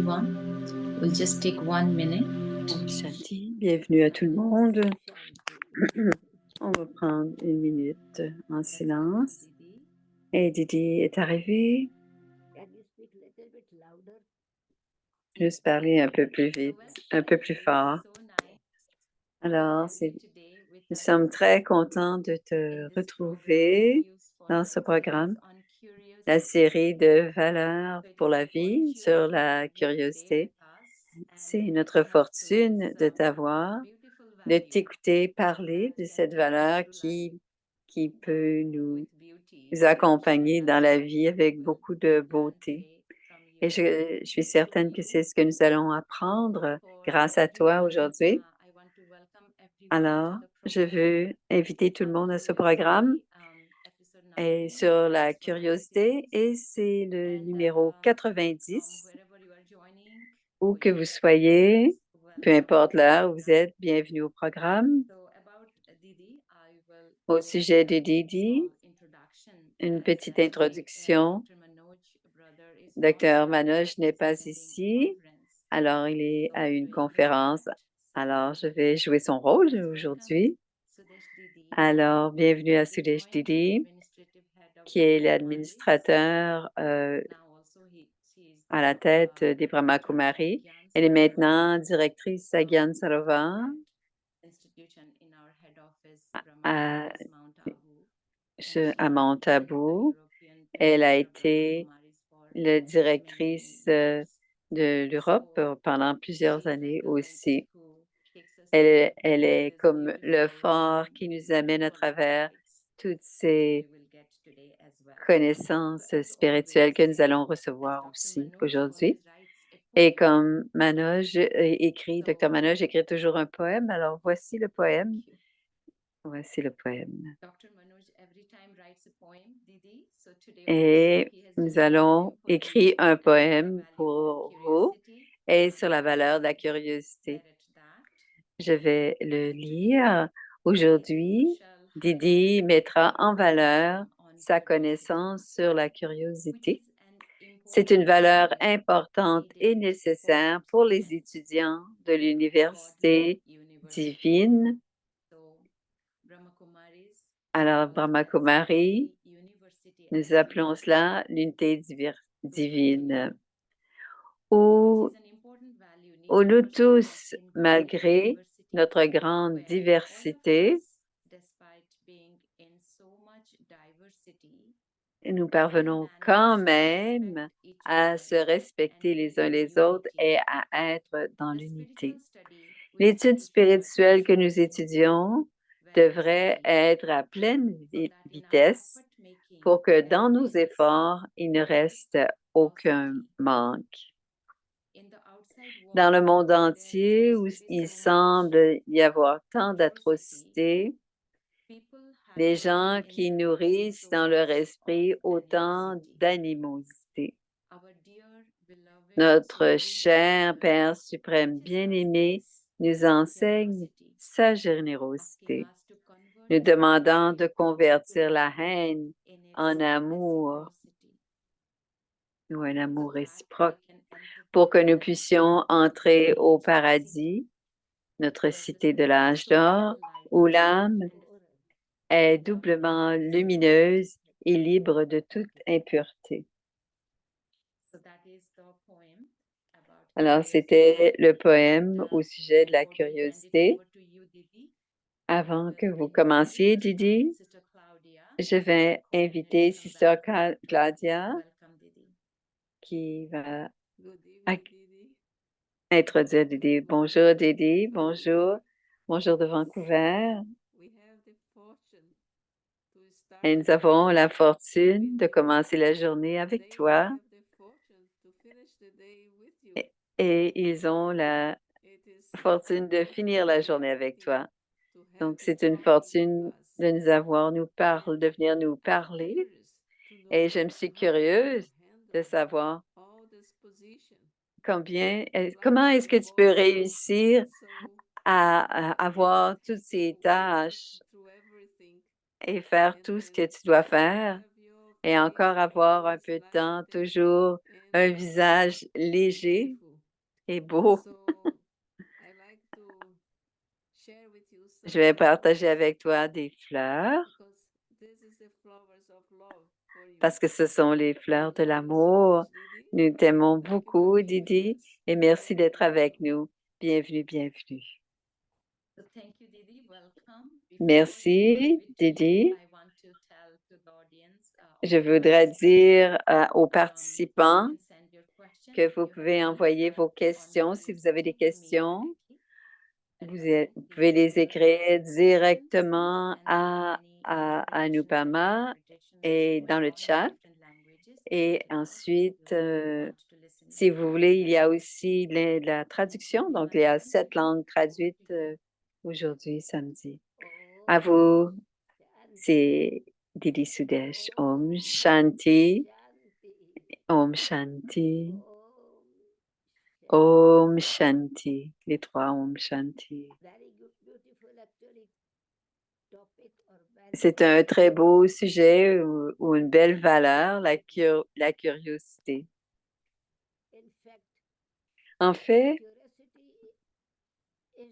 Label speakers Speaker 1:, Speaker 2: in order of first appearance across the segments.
Speaker 1: everyone. We'll just take 1 minute.
Speaker 2: Shanti, bienvenue à tout le monde. On va prendre une minute en silence. Et Didi est arrivée. Juste parler un peu plus vite, un peu plus fort. Alors, nous sommes très contents de te retrouver dans ce programme, la série de valeurs pour la vie sur la curiosité. C'est notre fortune de t'avoir, de t'écouter parler de cette valeur qui peut nous accompagner dans la vie avec beaucoup de beauté. Et je suis certaine que c'est ce que nous allons apprendre grâce à toi aujourd'hui. Alors, je veux inviter tout le monde à ce programme et sur la curiosité et c'est le numéro 90. Où que vous soyez, peu importe l'heure où vous êtes, bienvenue au programme. Au sujet de Didi, une petite introduction. Dr. Manoj n'est pas ici, alors il est à une conférence. Alors, je vais jouer son rôle aujourd'hui. Alors, bienvenue à Sudesh Didi, qui est l'administrateur à la tête des Brahma Kumaris. Elle est maintenant directrice à Gyan Sarovar à Mount Abu. Elle a été la directrice de l'Europe pendant plusieurs années aussi. Elle est comme le phare qui nous amène à travers toutes ces connaissances spirituelles que nous allons recevoir aussi aujourd'hui. Et comme Manoj écrit, Dr. Manoj écrit toujours un poème, alors voici le poème. Voici le poème. Et nous allons écrire un poème pour vous et sur la valeur de la curiosité. Je vais le lire. Aujourd'hui, Didi mettra en valeur sa connaissance sur la curiosité. C'est une valeur importante et nécessaire pour les étudiants de l'Université divine. Alors, Brahma Kumari, nous appelons cela l'unité divine, où nous tous, malgré notre grande diversité, nous parvenons quand même à se respecter les uns les autres et à être dans l'unité. L'étude spirituelle que nous étudions devrait être à pleine vitesse pour que dans nos efforts, il ne reste aucun manque. Dans le monde entier où il semble y avoir tant d'atrocités, des gens qui nourrissent dans leur esprit autant d'animosité. Notre cher Père suprême bien-aimé nous enseigne sa générosité, nous demandant de convertir la haine en amour ou un amour réciproque pour que nous puissions entrer au paradis, notre cité de l'âge d'or, où l'âme est doublement lumineuse et libre de toute impureté. Alors, c'était le poème au sujet de la curiosité. Avant que vous commenciez, Didi, je vais inviter Sister Claudia qui va introduire Didi. Bonjour, Didi. Bonjour. Bonjour de Vancouver. Et nous avons la fortune de commencer la journée avec toi. Et ils ont la fortune de finir la journée avec toi. Donc, c'est une fortune de nous avoir, de venir nous parler. Et je me suis curieuse de savoir comment est-ce que tu peux réussir à avoir toutes ces tâches et faire tout ce que tu dois faire et encore avoir un peu de temps, toujours un visage léger. et beau. Je vais partager avec toi des fleurs parce que ce sont les fleurs de l'amour. Nous t'aimons beaucoup, Didi, et merci d'être avec nous. Bienvenue, bienvenue. Merci, Didi. Je voudrais dire aux participants que vous pouvez envoyer vos questions. Si vous avez des questions, vous pouvez les écrire directement à Anupama et dans le chat. Et ensuite, si vous voulez, il y a aussi la traduction. Donc, il y a 7 langues traduites aujourd'hui, samedi. À vous, c'est Didi Sudesh. Om Shanti. Om Shanti. Om Shanti. Les 3 Om Shanti. C'est un très beau sujet ou une belle valeur, la curiosité. En fait,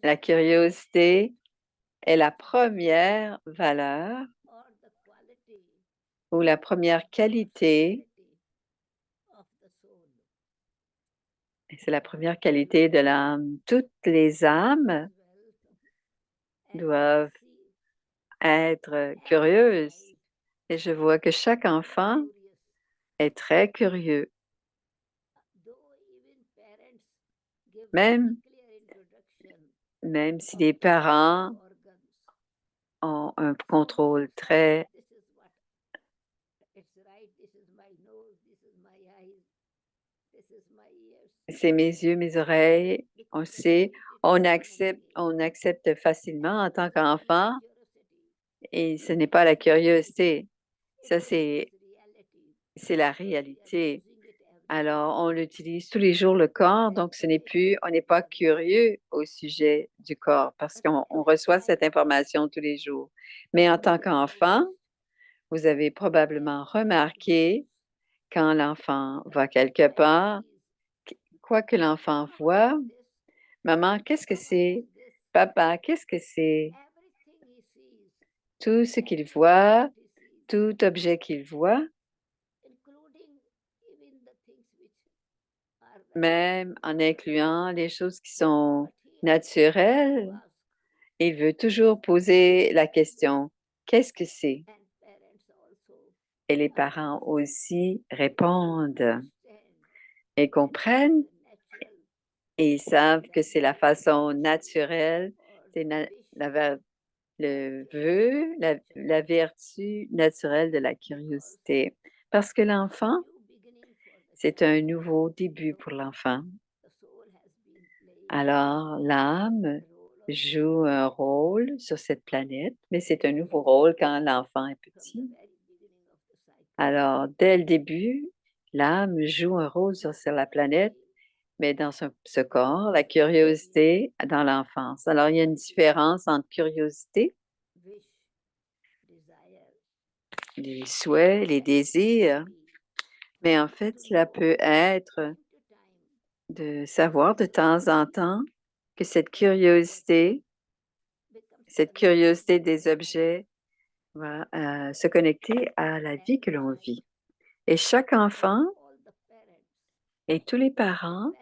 Speaker 2: la curiosité est la première valeur ou la première qualité. C'est la première qualité de l'âme. Toutes les âmes doivent être curieuses. Et je vois que chaque enfant est très curieux. Même si les parents ont un contrôle très c'est mes yeux, mes oreilles, on sait, on accepte facilement en tant qu'enfant et ce n'est pas la curiosité. Ça, c'est la réalité. Alors, on l'utilise tous les jours, le corps, donc on n'est pas curieux au sujet du corps parce qu'on reçoit cette information tous les jours. Mais en tant qu'enfant, vous avez probablement remarqué quand l'enfant va quelque part, quoi que l'enfant voit, maman, qu'est-ce que c'est? Papa, qu'est-ce que c'est? Tout ce qu'il voit, tout objet qu'il voit, même en incluant les choses qui sont naturelles, il veut toujours poser la question, qu'est-ce que c'est? Et les parents aussi répondent et comprennent et ils savent que c'est la façon naturelle, c'est le vœu, la vertu naturelle de la curiosité. Parce que l'enfant, c'est un nouveau début pour l'enfant. Alors, l'âme joue un rôle sur cette planète, mais c'est un nouveau rôle quand l'enfant est petit. Alors, dès le début, l'âme joue un rôle sur la planète, mais dans ce corps, la curiosité dans l'enfance. Alors, il y a une différence entre curiosité, les souhaits, les désirs, mais en fait, cela peut être de savoir de temps en temps que cette curiosité des objets va se connecter à la vie que l'on vit. Et chaque enfant et tous les parents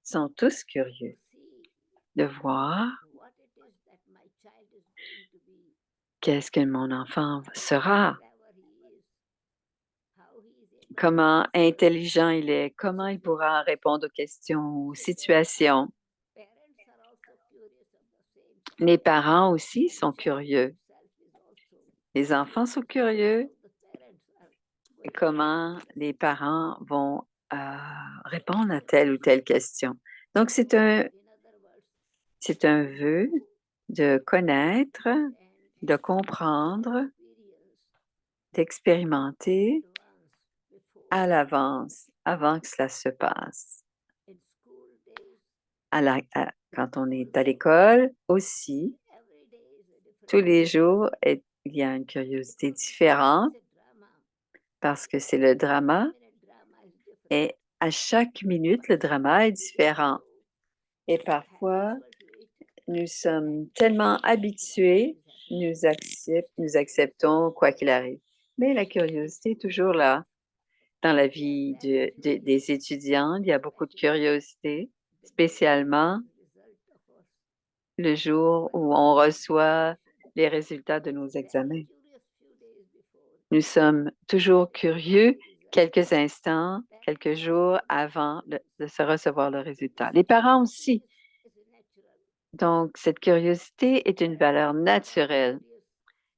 Speaker 2: sont tous curieux de voir qu'est-ce que mon enfant sera, comment intelligent il est, comment il pourra répondre aux questions, aux situations. Les parents aussi sont curieux. Les enfants sont curieux. Et comment les parents vont répondre à telle ou telle question. Donc, c'est un vœu de connaître, de comprendre, d'expérimenter à l'avance, avant que cela se passe. Quand on est à l'école aussi, tous les jours, il y a une curiosité différente parce que c'est le drama. Et À chaque minute, le drama est différent. Et parfois, nous sommes tellement habitués, nous acceptons quoi qu'il arrive. Mais la curiosité est toujours là. Dans la vie des étudiants, il y a beaucoup de curiosité, spécialement le jour où on reçoit les résultats de nos examens. Nous sommes toujours curieux quelques instants, quelques jours avant de se recevoir le résultat. Les parents aussi. Donc, cette curiosité est une valeur naturelle.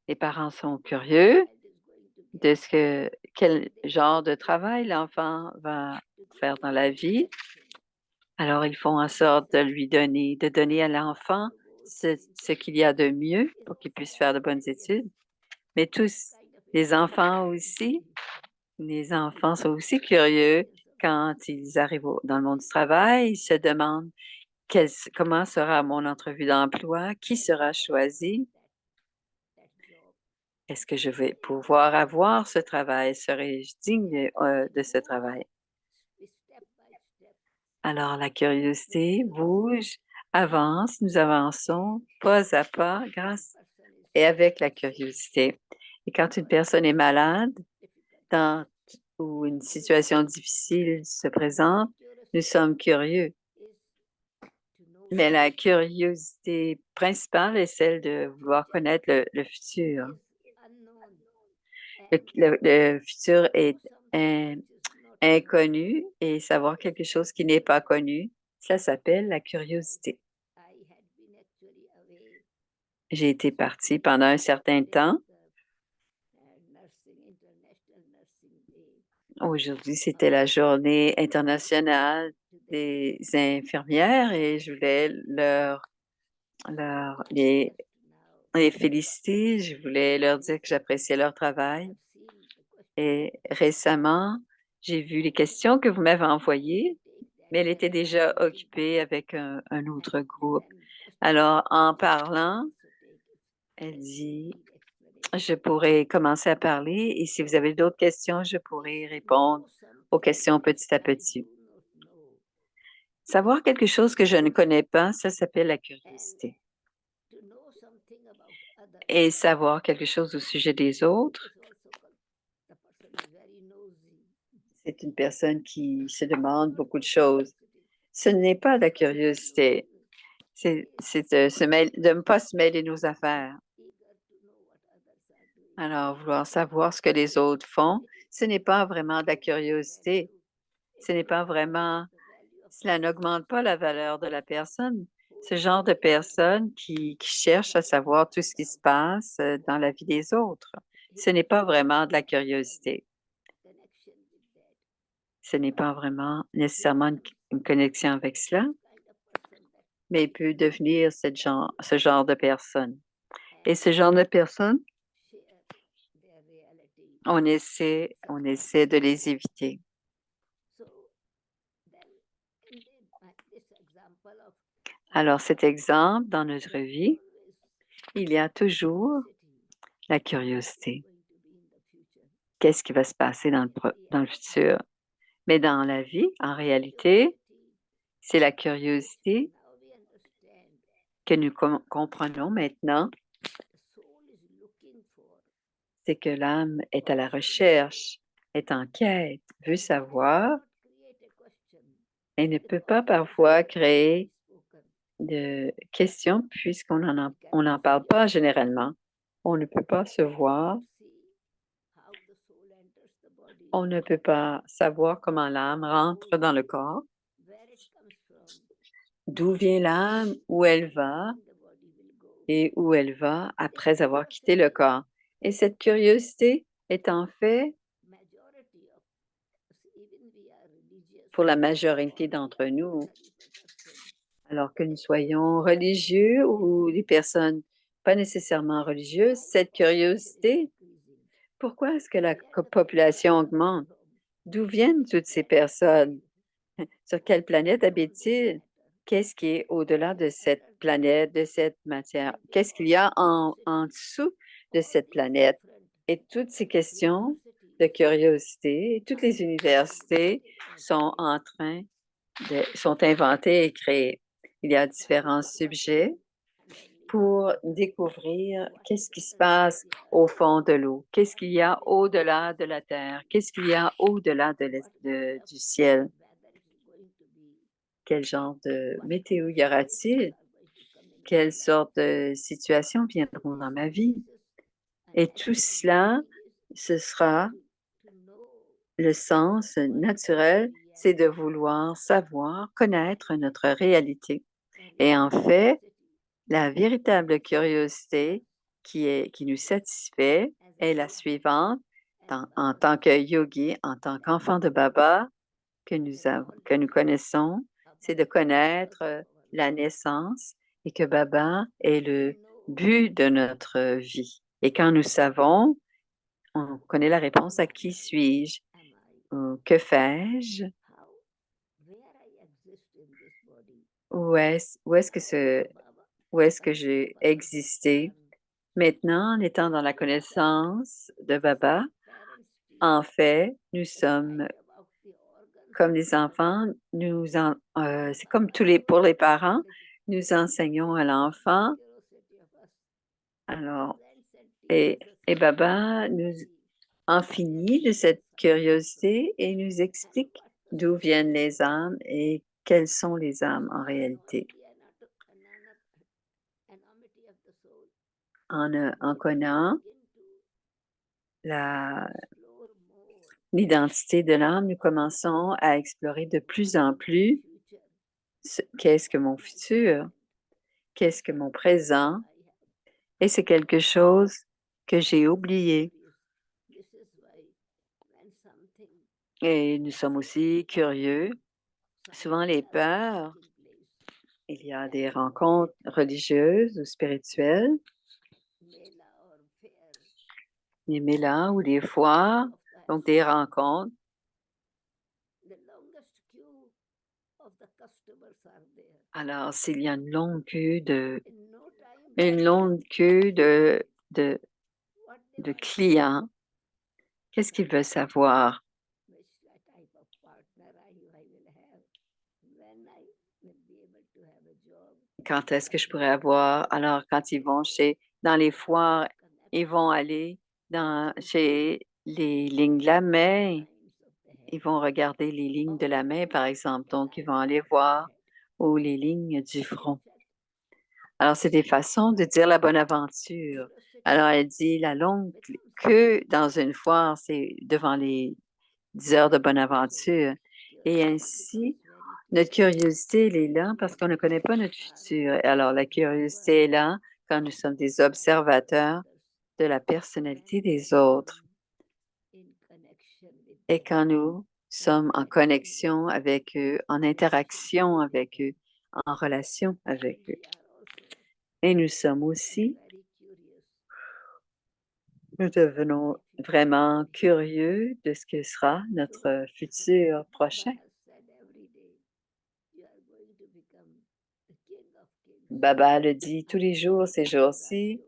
Speaker 2: Les parents sont curieux de quel genre de travail l'enfant va faire dans la vie. Alors, ils font en sorte de donner à l'enfant ce qu'il y a de mieux pour qu'il puisse faire de bonnes études. Mais tous, les enfants aussi, les enfants sont aussi curieux quand ils arrivent dans le monde du travail. Ils se demandent comment sera mon entrevue d'emploi, qui sera choisi. Est-ce que je vais pouvoir avoir ce travail? Serai-je digne de ce travail? Alors, la curiosité bouge, avance, nous avançons pas à pas grâce et avec la curiosité. Et quand une personne est malade ou une situation difficile se présente, nous sommes curieux. Mais la curiosité principale est celle de vouloir connaître le futur. Le futur est inconnu et savoir quelque chose qui n'est pas connu, ça s'appelle la curiosité. J'ai été partie pendant un certain temps. Aujourd'hui, c'était la journée internationale des infirmières et je voulais les féliciter. Je voulais leur dire que j'appréciais leur travail. Et récemment, j'ai vu les questions que vous m'avez envoyées, mais elle était déjà occupée avec un autre groupe. Alors, en parlant, elle dit, je pourrais commencer à parler et si vous avez d'autres questions, je pourrais répondre aux questions petit à petit. Savoir quelque chose que je ne connais pas, ça s'appelle la curiosité. Et savoir quelque chose au sujet des autres, c'est une personne qui se demande beaucoup de choses. Ce n'est pas de la curiosité, c'est de ne pas se mêler nos affaires. Alors, vouloir savoir ce que les autres font, ce n'est pas vraiment de la curiosité. Ce n'est pas vraiment, cela n'augmente pas la valeur de la personne. Ce genre de personne qui cherche à savoir tout ce qui se passe dans la vie des autres. Ce n'est pas vraiment de la curiosité. Ce n'est pas vraiment nécessairement une connexion avec cela, mais il peut devenir ce genre de personne. Et ce genre de personne, on essaie de les éviter. Alors, cet exemple, dans notre vie, il y a toujours la curiosité. Qu'est-ce qui va se passer dans le futur? Mais dans la vie, en réalité, c'est la curiosité que nous comprenons maintenant, c'est que l'âme est à la recherche, est en quête, veut savoir et ne peut pas parfois créer de questions puisqu'on n'en parle pas généralement. On ne peut pas se voir, on ne peut pas savoir comment l'âme rentre dans le corps, d'où vient l'âme, où elle va et où elle va après avoir quitté le corps. Et cette curiosité est en fait, pour la majorité d'entre nous, alors que nous soyons religieux ou des personnes pas nécessairement religieuses, cette curiosité, pourquoi est-ce que la population augmente? D'où viennent toutes ces personnes? Sur quelle planète habitent-ils? Qu'est-ce qui est au-delà de cette planète, de cette matière? Qu'est-ce qu'il y a en dessous de cette planète? Et toutes ces questions de curiosité. Toutes les universités sont sont inventées et créées. Il y a différents sujets pour découvrir qu'est-ce qui se passe au fond de l'eau, qu'est-ce qu'il y a au-delà de la terre, qu'est-ce qu'il y a au-delà du ciel, quel genre de météo y aura-t-il, quelles sortes de situations viendront dans ma vie. Et tout cela, ce sera le sens naturel, c'est de vouloir savoir, connaître notre réalité. Et en fait, la véritable curiosité qui nous satisfait est la suivante. En tant que yogi, en tant qu'enfant de Baba que nous connaissons, c'est de connaître la naissance et que Baba est le but de notre vie. Et quand nous savons, on connaît la réponse à qui suis-je, que fais-je, où est-ce que j'ai existé. Maintenant, en étant dans la connaissance de Baba, en fait, nous sommes comme les enfants, c'est comme pour les parents, nous enseignons à l'enfant. Alors, et Baba nous en finit de cette curiosité et nous explique d'où viennent les âmes et quelles sont les âmes en réalité. En connaissant l'identité de l'âme, nous commençons à explorer de plus en plus qu'est-ce que mon futur, qu'est-ce que mon présent, et c'est quelque chose que j'ai oublié. Et nous sommes aussi curieux. Souvent, les peurs, il y a des rencontres religieuses ou spirituelles, des mélas ou des foires, donc des rencontres. Alors, s'il y a une longue queue de clients, qu'est-ce qu'ils veulent savoir? Quand est-ce que je pourrais avoir? Alors, quand ils vont dans les foires, ils vont aller chez les lignes de la main. Ils vont regarder les lignes de la main, par exemple. Donc, ils vont aller voir ou les lignes du front. Alors, c'est des façons de dire la bonne aventure. Alors, elle dit la longue queue dans une foire, c'est devant les 10 heures de bonne aventure. Et ainsi, notre curiosité, elle est là parce qu'on ne connaît pas notre futur. Alors, la curiosité est là quand nous sommes des observateurs de la personnalité des autres. Et quand nous sommes en connexion avec eux, en interaction avec eux, en relation avec eux. Et nous sommes aussi, nous devenons vraiment curieux de ce que sera notre futur prochain. Baba le dit tous les jours, ces jours-ci,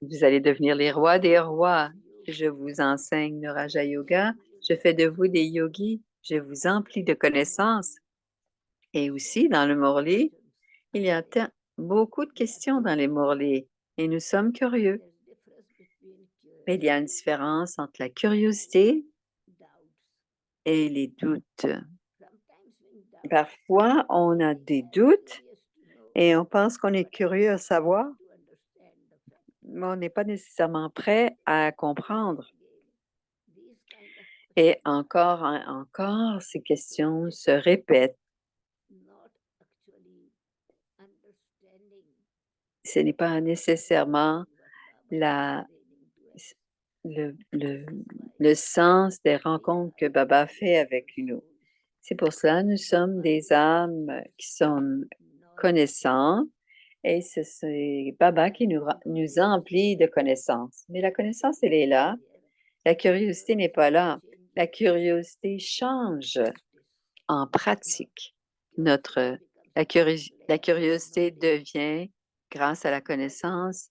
Speaker 2: vous allez devenir les rois des rois. Je vous enseigne le Raja Yoga. Je fais de vous des yogis. Je vous emplis de connaissances. Et aussi, dans le Murli, il y a beaucoup de questions dans les Murli et nous sommes curieux. Mais il y a une différence entre la curiosité et les doutes. Parfois, on a des doutes et on pense qu'on est curieux à savoir, mais on n'est pas nécessairement prêt à comprendre. Et encore, ces questions se répètent. Ce n'est pas nécessairement le sens des rencontres que Baba fait avec nous. C'est pour ça que nous sommes des âmes qui sont connaissantes et c'est Baba qui nous emplit de connaissances. Mais la connaissance, elle est là. La curiosité n'est pas là. La curiosité change en pratique. La curiosité devient, grâce à la connaissance,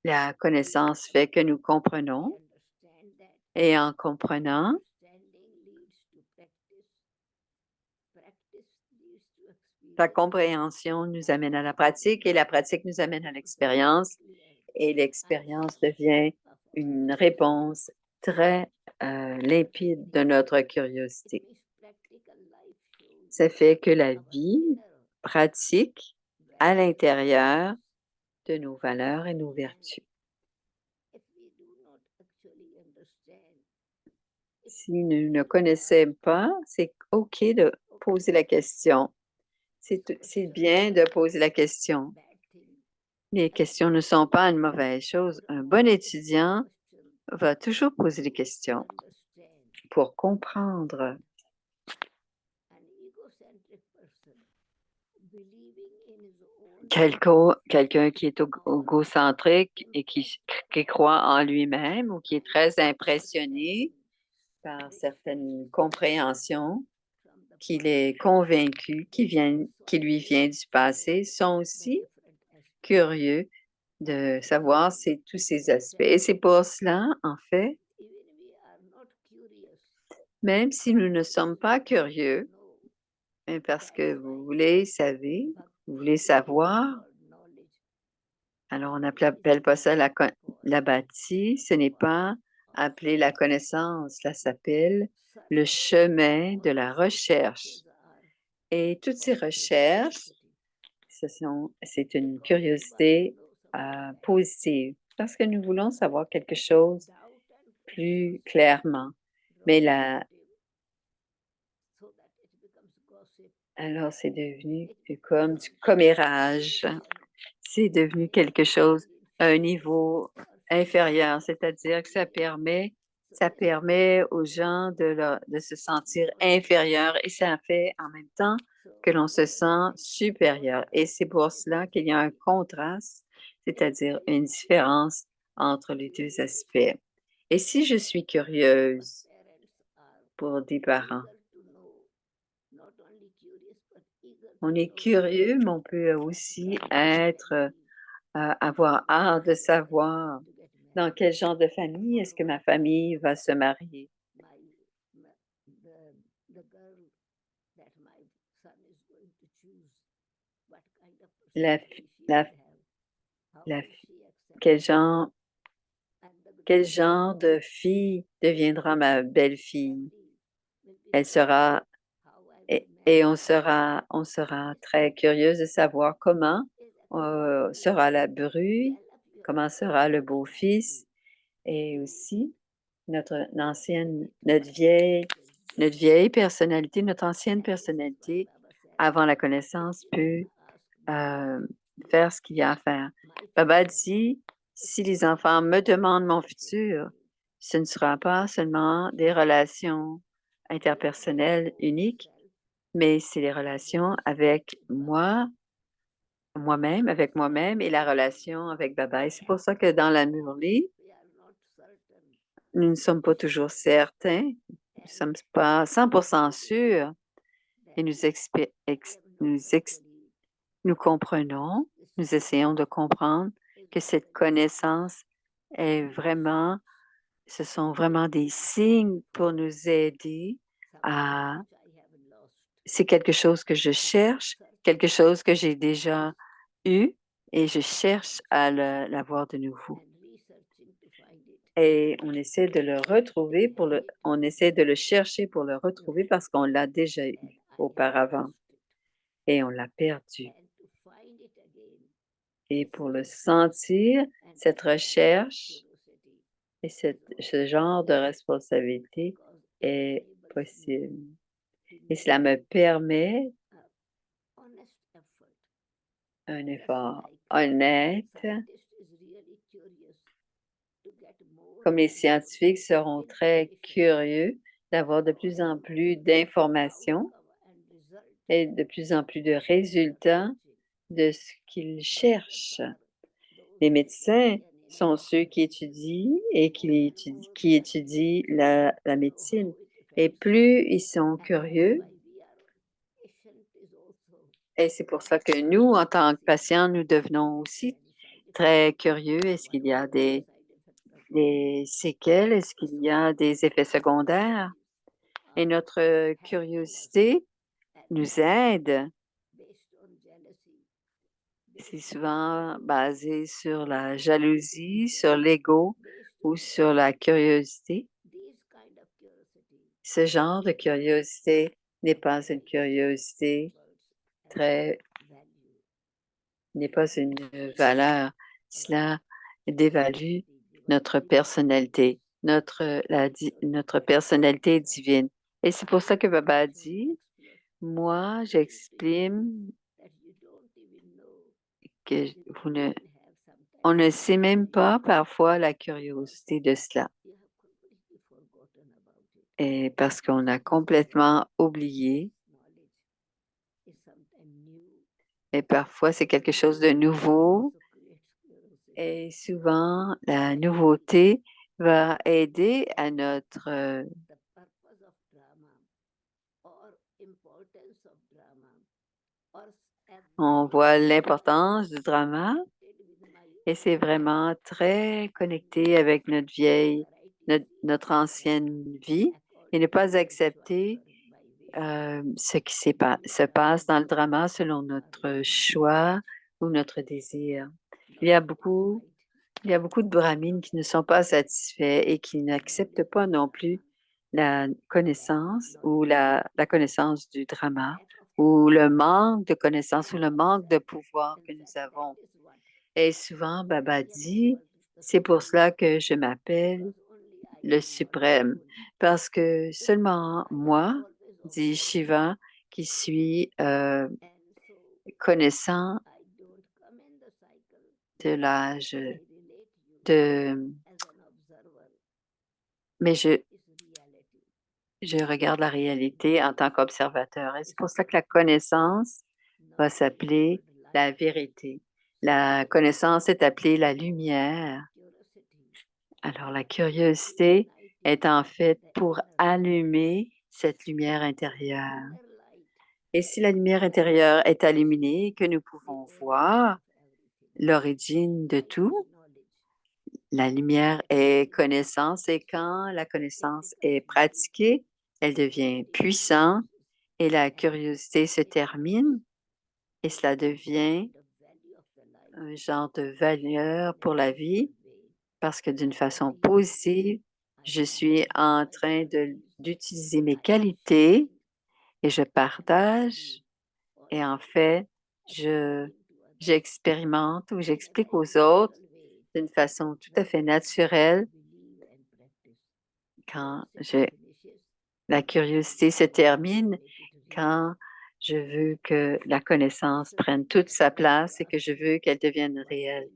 Speaker 2: La connaissance fait que nous comprenons et en comprenant, la compréhension nous amène à la pratique et la pratique nous amène à l'expérience et l'expérience devient une réponse très limpide de notre curiosité. Ça fait que la vie pratique à l'intérieur de nos valeurs et nos vertus. Si nous ne connaissons pas, c'est OK de poser la question. C'est bien de poser la question. Les questions ne sont pas une mauvaise chose. Un bon étudiant va toujours poser des questions pour comprendre. Quelqu'un qui est égocentrique et qui croit en lui-même ou qui est très impressionné par certaines compréhensions, qu'il est convaincu, qui lui vient du passé, sont aussi curieux de savoir tous ces aspects. Et c'est pour cela, en fait, même si nous ne sommes pas curieux, parce que vous voulez savoir, alors on n'appelle pas ça la bâtie, ce n'est pas appelé la connaissance, ça s'appelle le chemin de la recherche. Et toutes ces recherches, c'est une curiosité positive parce que nous voulons savoir quelque chose plus clairement. Mais alors c'est devenu comme du commérage. C'est devenu quelque chose à un niveau inférieur, c'est-à-dire que ça permet aux gens de se sentir inférieurs et ça fait en même temps que l'on se sent supérieur. Et c'est pour cela qu'il y a un contraste, c'est-à-dire une différence entre les deux aspects. Et si je suis curieuse pour des parents, on est curieux, mais on peut aussi avoir hâte de savoir dans quel genre de famille est-ce que ma famille va se marier. La, fi- la, la, fi- quel genre de fille deviendra ma belle-fille? Elle sera, et on sera très curieuse de savoir comment sera la bru, comment sera le beau-fils et aussi notre vieille personnalité, notre ancienne personnalité avant la connaissance peut faire ce qu'il y a à faire. Baba dit, si les enfants me demandent mon futur, ce ne sera pas seulement des relations interpersonnelles uniques, mais c'est les relations avec avec moi-même et la relation avec Baba. Et c'est pour ça que dans la Murli, nous ne sommes pas toujours certains, nous ne sommes pas 100% sûrs et nous comprenons, nous essayons de comprendre que cette connaissance ce sont vraiment des signes pour nous aider à, c'est quelque chose que je cherche, quelque chose que j'ai déjà eu et je cherche à l'avoir de nouveau. Et on essaie de le retrouver on essaie de le chercher pour le retrouver parce qu'on l'a déjà eu auparavant et on l'a perdu. Et pour le sentir, cette recherche et ce genre de responsabilité est possible. Et cela me permet un effort honnête, comme les scientifiques seront très curieux d'avoir de plus en plus d'informations et de plus en plus de résultats de ce qu'ils cherchent. Les médecins sont ceux qui étudient et qui étudient la médecine. Et plus ils sont curieux, et c'est pour ça que nous, en tant que patients, nous devenons aussi très curieux. Est-ce qu'il y a des séquelles? Est-ce qu'il y a des effets secondaires? Et notre curiosité nous aide. C'est souvent basé sur la jalousie, sur l'ego ou sur la curiosité. Ce genre de curiosité n'est pas une curiosité n'est pas une valeur. Cela dévalue notre personnalité, notre personnalité divine. Et c'est pour ça que Baba dit, moi, j'exprime que on ne sait même pas parfois la curiosité de cela. Et parce qu'on a complètement oublié. Et parfois, c'est quelque chose de nouveau. Et souvent, la nouveauté va aider à notre... on voit l'importance du drama et c'est vraiment très connecté avec notre ancienne vie et ne pas accepter ce qui se passe dans le drama selon notre choix ou notre désir. Il y a beaucoup de brahmines qui ne sont pas satisfaits et qui n'acceptent pas non plus la connaissance ou la connaissance du drama ou le manque de connaissance ou le manque de pouvoir que nous avons. Et souvent, Baba dit, c'est pour cela que je m'appelle le suprême, parce que seulement moi, dit Shiva, qui suis connaissant de l'âge de... Mais je regarde la réalité en tant qu'observateur. Et c'est pour ça que la connaissance va s'appeler la vérité. La connaissance est appelée la lumière. Alors, la curiosité est en fait pour allumer cette lumière intérieure. Et si la lumière intérieure est illuminée, que nous pouvons voir l'origine de tout, la lumière est connaissance et quand la connaissance est pratiquée, elle devient puissante et la curiosité se termine et cela devient un genre de valeur pour la vie parce que d'une façon positive, je suis en train d'utiliser mes qualités et je partage et en fait, j'expérimente ou j'explique aux autres d'une façon tout à fait naturelle quand la curiosité se termine, quand je veux que la connaissance prenne toute sa place et que je veux qu'elle devienne réelle.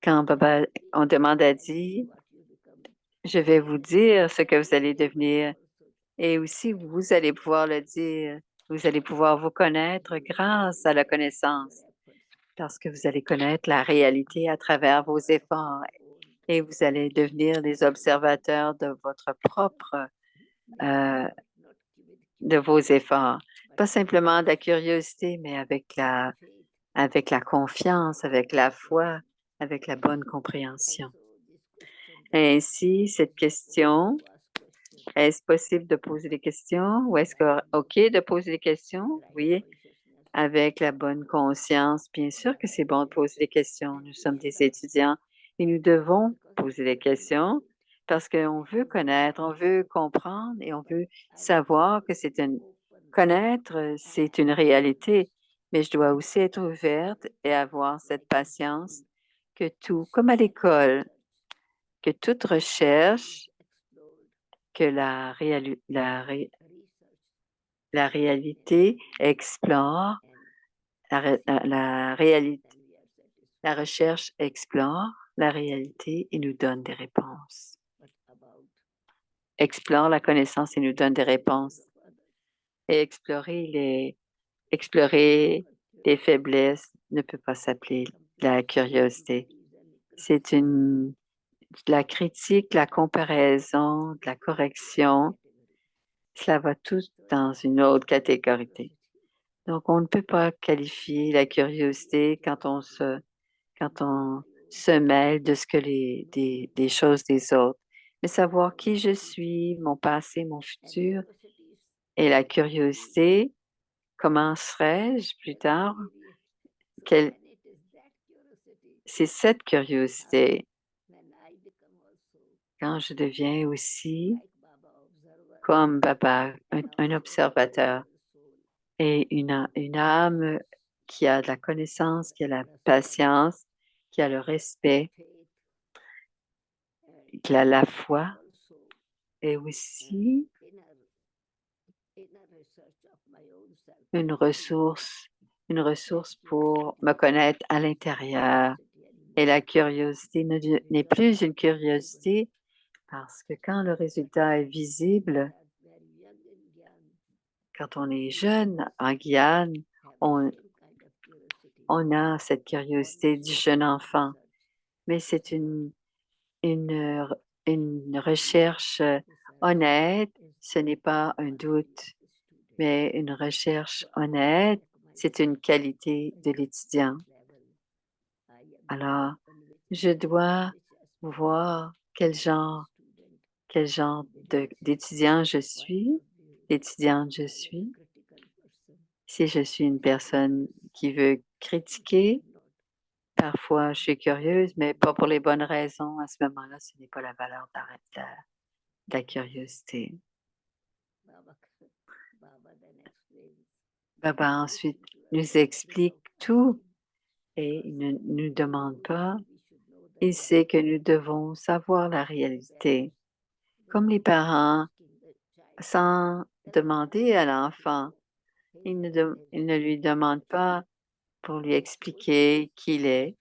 Speaker 2: Quand Baba, on demande à dire, je vais vous dire ce que vous allez devenir et aussi vous allez pouvoir le dire, vous allez pouvoir vous connaître grâce à la connaissance parce que vous allez connaître la réalité à travers vos efforts et vous allez devenir des observateurs de votre propre, de vos efforts. Pas simplement de la curiosité, mais avec la confiance, avec la foi, avec la bonne compréhension. Ainsi, cette question, est-ce possible de poser des questions ou est-ce que OK de poser des questions? Oui, avec la bonne conscience. Bien sûr que c'est bon de poser des questions. Nous sommes des étudiants et nous devons poser des questions parce qu'on veut connaître, on veut comprendre et on veut savoir que connaître, c'est une réalité, mais je dois aussi être ouverte et avoir cette patience que tout, comme à l'école, que toute recherche, que la réalité explore, la recherche explore la réalité et nous donne des réponses. Explore la connaissance et nous donne des réponses. Et explorer les faiblesses ne peut pas s'appeler la curiosité. C'est la critique, la comparaison, de la correction. Cela va tout dans une autre catégorie. Donc, on ne peut pas qualifier la curiosité quand on se quand on se mêle de ce que des choses des autres. Mais savoir qui je suis, mon passé, mon futur et la curiosité, comment serais-je plus tard? Quelle- C'est cette curiosité quand je deviens aussi comme Baba, un observateur et une âme qui a de la connaissance, qui a la patience, qui a le respect, qui a la foi et aussi une ressource, une ressource pour me connaître à l'intérieur. Et la curiosité n'est plus une curiosité parce que quand le résultat est visible, quand on est jeune en Guyane, on, on a cette curiosité du jeune enfant, mais c'est une, une recherche honnête, ce n'est pas un doute, mais une recherche honnête, c'est une qualité de l'étudiant. Alors, je dois voir quel genre d'étudiant je suis, d'étudiante je suis. Si je suis une personne qui veut critiquer, parfois je suis curieuse, mais pas pour les bonnes raisons. À ce moment-là, ce n'est pas la valeur de la curiosité. Baba ensuite nous explique tout et il ne nous demande pas. Il sait que nous devons savoir la réalité. Comme les parents, sans demander à l'enfant, ils ne lui demandent pas pour lui expliquer qui il est.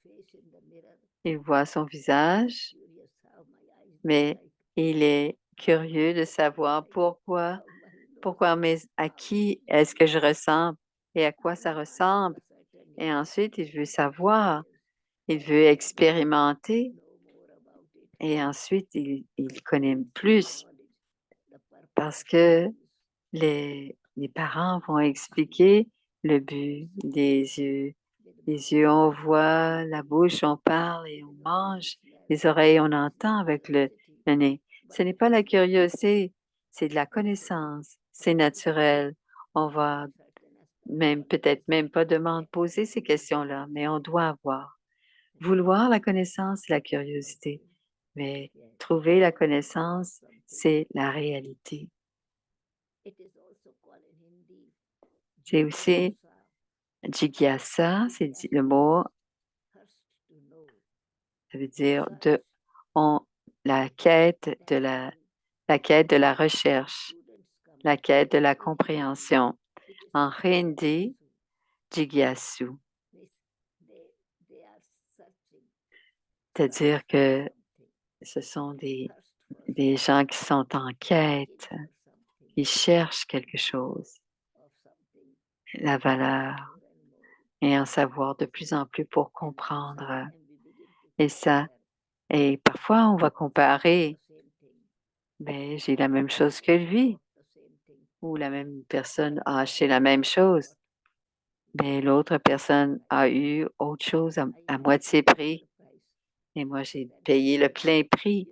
Speaker 2: Il voit son visage, mais il est curieux de savoir pourquoi, mais à qui est-ce que je ressemble et à quoi ça ressemble. Et ensuite, il veut savoir, il veut expérimenter et ensuite, il connaît plus parce que les parents vont expliquer le but des yeux. Les yeux, on voit, la bouche, on parle et on mange. Les oreilles, on entend avec le nez. Ce n'est pas la curiosité, c'est de la connaissance. C'est naturel. On va même peut-être même pas demander poser ces questions-là, mais on doit avoir. Vouloir la connaissance, c'est la curiosité, mais trouver la connaissance, c'est la réalité. C'est aussi jigyasa, c'est le mot, ça veut dire on, la quête de la quête de la recherche, la quête de la compréhension. En hindi, jigyasu, c'est-à-dire que ce sont des gens qui sont en quête, qui cherchent quelque chose, la valeur, et en savoir de plus en plus pour comprendre. Et ça, et parfois on va comparer, mais j'ai la même chose que lui, ou la même personne a acheté la même chose, mais l'autre personne a eu autre chose à moitié prix, et moi j'ai payé le plein prix.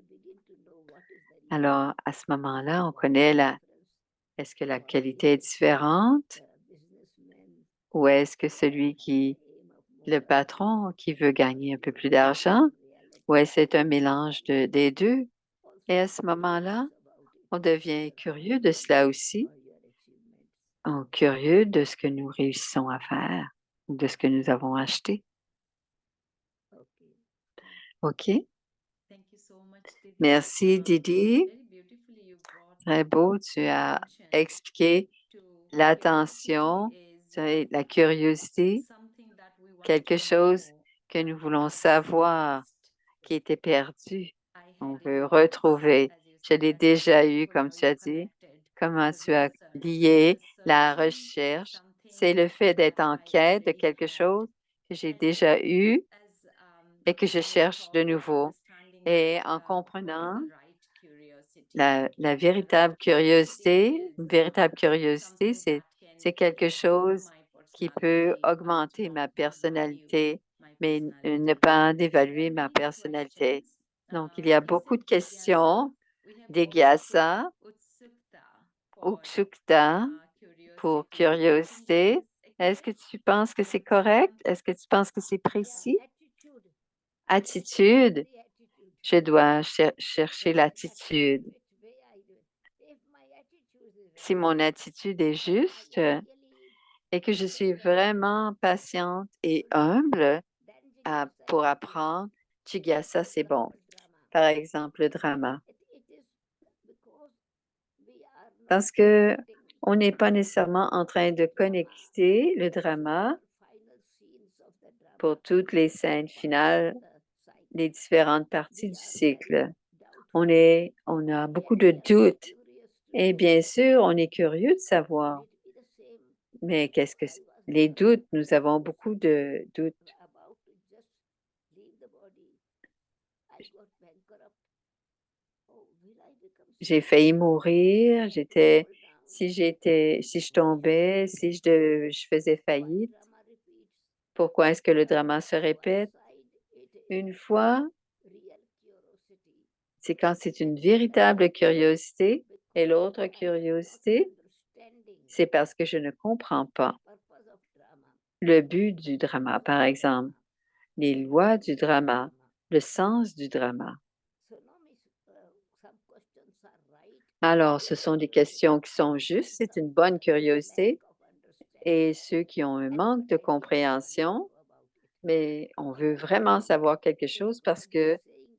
Speaker 2: Alors, à ce moment-là, on connaît est-ce que la qualité est différente ou est-ce que le patron qui veut gagner un peu plus d'argent, ou est-ce que c'est un mélange des deux? Et à ce moment-là, on devient curieux de cela aussi, curieux de ce que nous réussissons à faire ou de ce que nous avons acheté. OK? Merci, Didi. Très beau. Tu as expliqué l'attention, la curiosité, quelque chose que nous voulons savoir qui était perdu. On veut retrouver. Je l'ai déjà eu, comme tu as dit. Comment tu as lié la recherche? C'est le fait d'être en quête de quelque chose que j'ai déjà eu et que je cherche de nouveau. Et en comprenant la véritable curiosité, une véritable curiosité, c'est quelque chose qui peut augmenter ma personnalité, mais ne pas dévaluer ma personnalité. Donc, il y a beaucoup de questions, Jigyasa, Utsukta pour curiosité. Est-ce que tu penses que c'est correct? Est-ce que tu penses que c'est précis? Attitude, je dois chercher l'attitude. Si mon attitude est juste et que je suis vraiment patiente et humble pour apprendre, Jigyasa, c'est bon. Par exemple, le drama. Parce que on n'est pas nécessairement en train de connecter le drama pour toutes les scènes finales des différentes parties du cycle. On a beaucoup de doutes et bien sûr, on est curieux de savoir. Mais qu'est-ce que c'est? Les doutes, nous avons beaucoup de doutes. J'ai failli mourir, si je tombais, si je faisais faillite. Pourquoi est-ce que le drama se répète? Une fois, c'est quand c'est une véritable curiosité et l'autre curiosité, c'est parce que je ne comprends pas le but du drama, par exemple, les lois du drama, le sens du drama. Alors, ce sont des questions qui sont justes, c'est une bonne curiosité et ceux qui ont un manque de compréhension, mais on veut vraiment savoir quelque chose parce que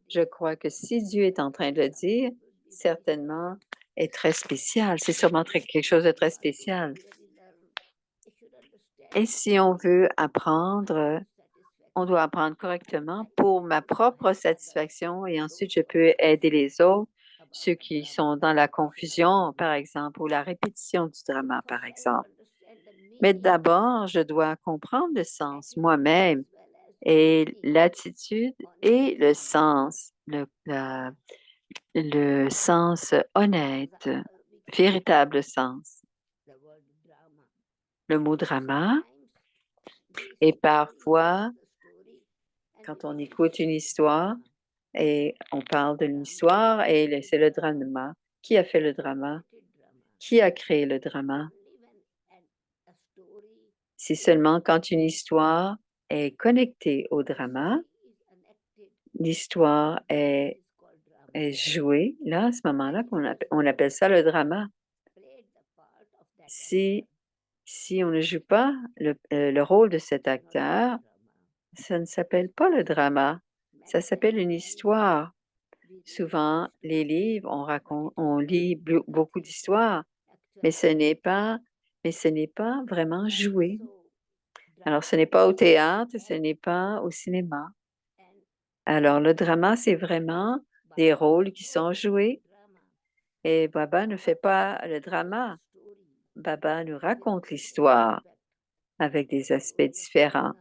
Speaker 2: je crois que si Dieu est en train de le dire, certainement est très spécial. C'est sûrement quelque chose de très spécial. Et si on veut apprendre, on doit apprendre correctement pour ma propre satisfaction et ensuite je peux aider les autres, ceux qui sont dans la confusion, par exemple, ou la répétition du drama, par exemple. Mais d'abord, je dois comprendre le sens moi-même et l'attitude et le sens, le sens honnête, véritable sens. Le mot drama et parfois, quand on écoute une histoire et on parle de l'histoire et c'est le drama. Qui a fait le drama? Qui a créé le drama? C'est seulement quand une histoire est connectée au drama, l'histoire est jouée, là, à ce moment-là, on appelle ça le drama. Si on ne joue pas le rôle de cet acteur, ça ne s'appelle pas le drama, ça s'appelle une histoire. Souvent, les livres, on lit beaucoup d'histoires, mais ce n'est pas vraiment joué. Alors, ce n'est pas au théâtre, ce n'est pas au cinéma. Alors, le drama, c'est vraiment des rôles qui sont joués et Baba ne fait pas le drama. Baba nous raconte l'histoire avec des aspects différents,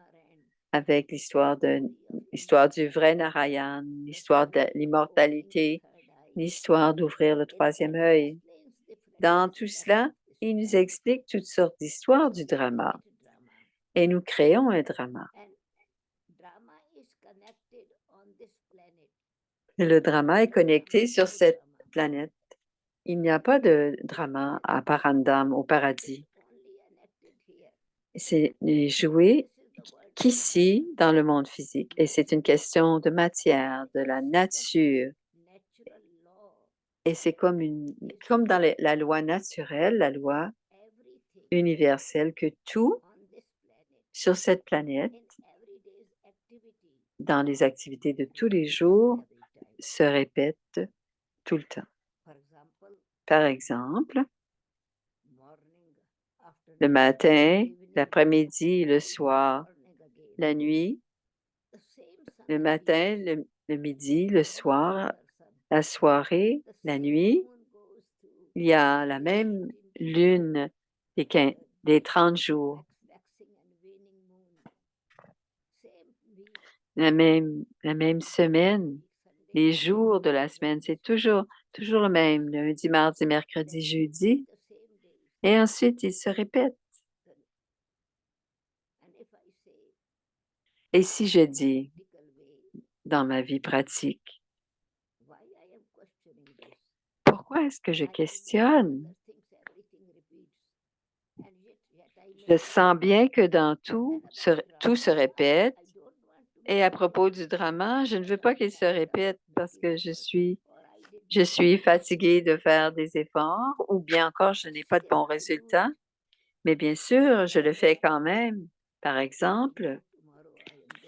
Speaker 2: avec l'histoire du vrai Narayan, l'histoire de l'immortalité, l'histoire d'ouvrir le troisième œil. Dans tout cela, il nous explique toutes sortes d'histoires du drama et nous créons un drama. Et le drama est connecté sur cette planète. Il n'y a pas de drama à Parandam, au paradis. C'est joué qu'ici, dans le monde physique. Et c'est une question de matière, de la nature. Et c'est comme dans la loi naturelle, la loi universelle, que tout sur cette planète, dans les activités de tous les jours, se répète tout le temps. Par exemple, le matin, l'après-midi, le soir, la nuit, le matin, le midi, le soir, la soirée, la nuit. Il y a la même lune des 30 jours, la même semaine, les jours de la semaine, c'est toujours le même, lundi, mardi, mercredi, jeudi. Et ensuite, il se répète. Et si je dis dans ma vie pratique, pourquoi est-ce que je questionne? Je sens bien que dans tout se répète. Et à propos du drama, je ne veux pas qu'il se répète parce que je suis fatiguée de faire des efforts ou bien encore je n'ai pas de bons résultats. Mais bien sûr, je le fais quand même. Par exemple,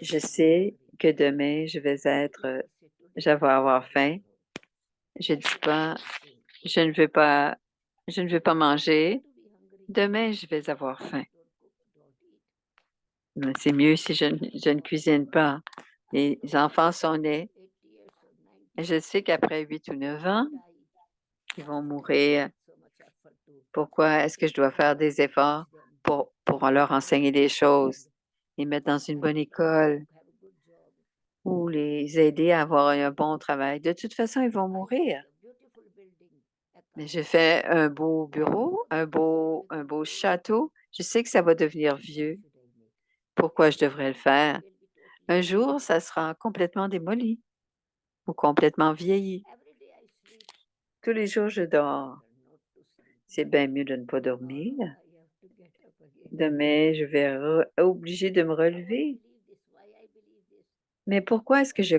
Speaker 2: je sais que demain, je vais avoir faim. Je dis pas, je ne veux pas, je ne veux pas manger. Demain, je vais avoir faim. Mais c'est mieux si je ne cuisine pas. Les enfants sont nés. Je sais qu'après 8 ou 9 ans, ils vont mourir. Pourquoi est-ce que je dois faire des efforts pour leur enseigner des choses, les mettre dans une bonne école ou les aider à avoir un bon travail? De toute façon, ils vont mourir. Mais je fais un beau bureau, un beau château. Je sais que ça va devenir vieux. Pourquoi je devrais le faire? Un jour, ça sera complètement démoli ou complètement vieilli. Tous les jours, je dors. C'est bien mieux de ne pas dormir. Demain, je vais obligé de me relever. Mais pourquoi est-ce que je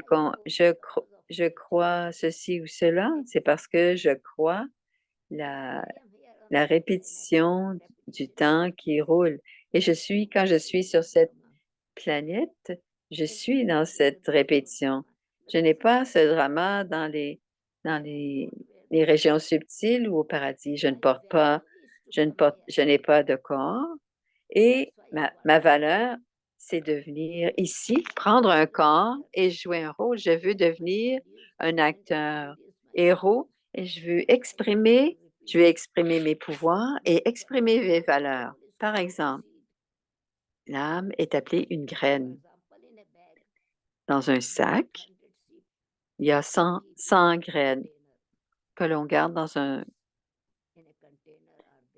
Speaker 2: crois ceci ou cela? C'est parce que je crois la, la répétition du temps qui roule. Et quand je suis sur cette planète, je suis dans cette répétition. Je n'ai pas ce drama dans les régions subtiles ou au paradis. Je n'ai pas de corps. Et ma valeur, c'est de venir ici, prendre un corps et jouer un rôle. Je veux devenir un acteur héros et je veux exprimer mes pouvoirs et exprimer mes valeurs. Par exemple, l'âme est appelée une graine. Dans un sac, il y a 100 graines que l'on garde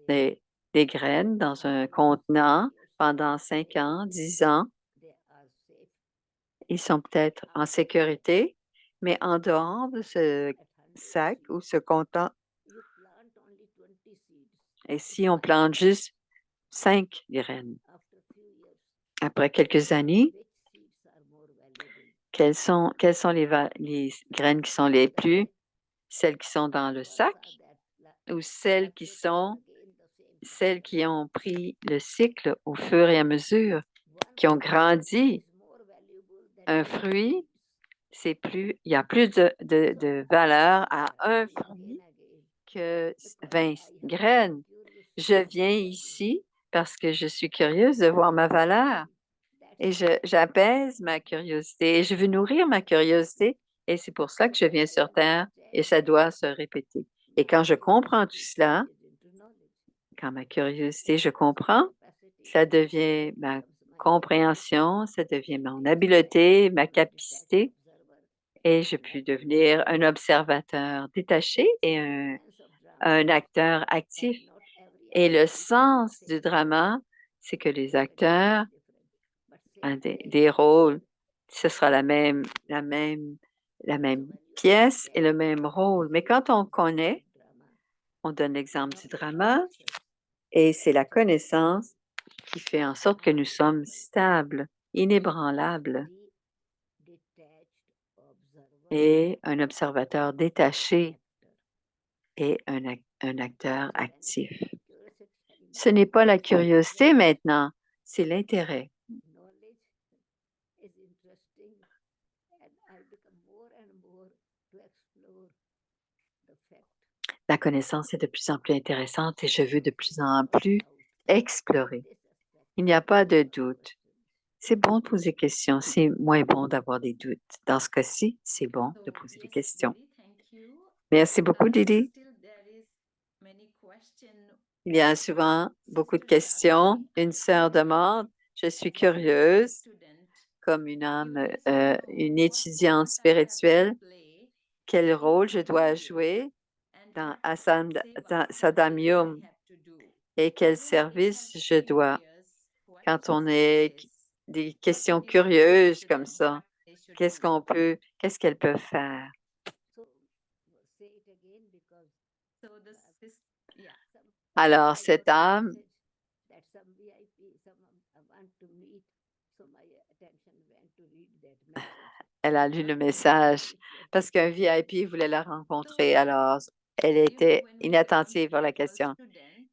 Speaker 2: des, des graines dans un contenant pendant 5 ans, 10 ans. Ils sont peut-être en sécurité, mais en dehors de ce sac ou ce contenant, et si on plante juste 5 graines, après quelques années, quelles sont les graines qui sont celles qui sont dans le sac ou celles qui ont pris le cycle au fur et à mesure, qui ont grandi? Un fruit, il y a plus de valeur à un fruit que 20 graines. Je viens ici parce que je suis curieuse de voir ma valeur et j'apaise ma curiosité et je veux nourrir ma curiosité et c'est pour ça que je viens sur Terre et ça doit se répéter. Et quand je comprends tout cela, quand ma curiosité, je comprends, ça devient ma compréhension, ça devient mon habileté, ma capacité et je puis devenir un observateur détaché et un acteur actif. Et le sens du drama, c'est que les acteurs ont des rôles, ce sera la même pièce et le même rôle. Mais quand on connaît, on donne l'exemple du drama et c'est la connaissance qui fait en sorte que nous sommes stables, inébranlables et un observateur détaché et un acteur actif. Ce n'est pas la curiosité maintenant, c'est l'intérêt. La connaissance est de plus en plus intéressante et je veux de plus en plus explorer. Il n'y a pas de doute. C'est bon de poser des questions, c'est moins bon d'avoir des doutes. Dans ce cas-ci, c'est bon de poser des questions. Merci beaucoup, Didi. Il y a souvent beaucoup de questions. Une sœur demande, je suis curieuse, comme une âme, une étudiante spirituelle, quel rôle je dois jouer dans Sadamium et quel service je dois quand on est des questions curieuses comme ça. Qu'est-ce qu'elles peuvent faire? Alors, cette âme, elle a lu le message parce qu'un VIP voulait la rencontrer. Alors, elle était inattentive à la question.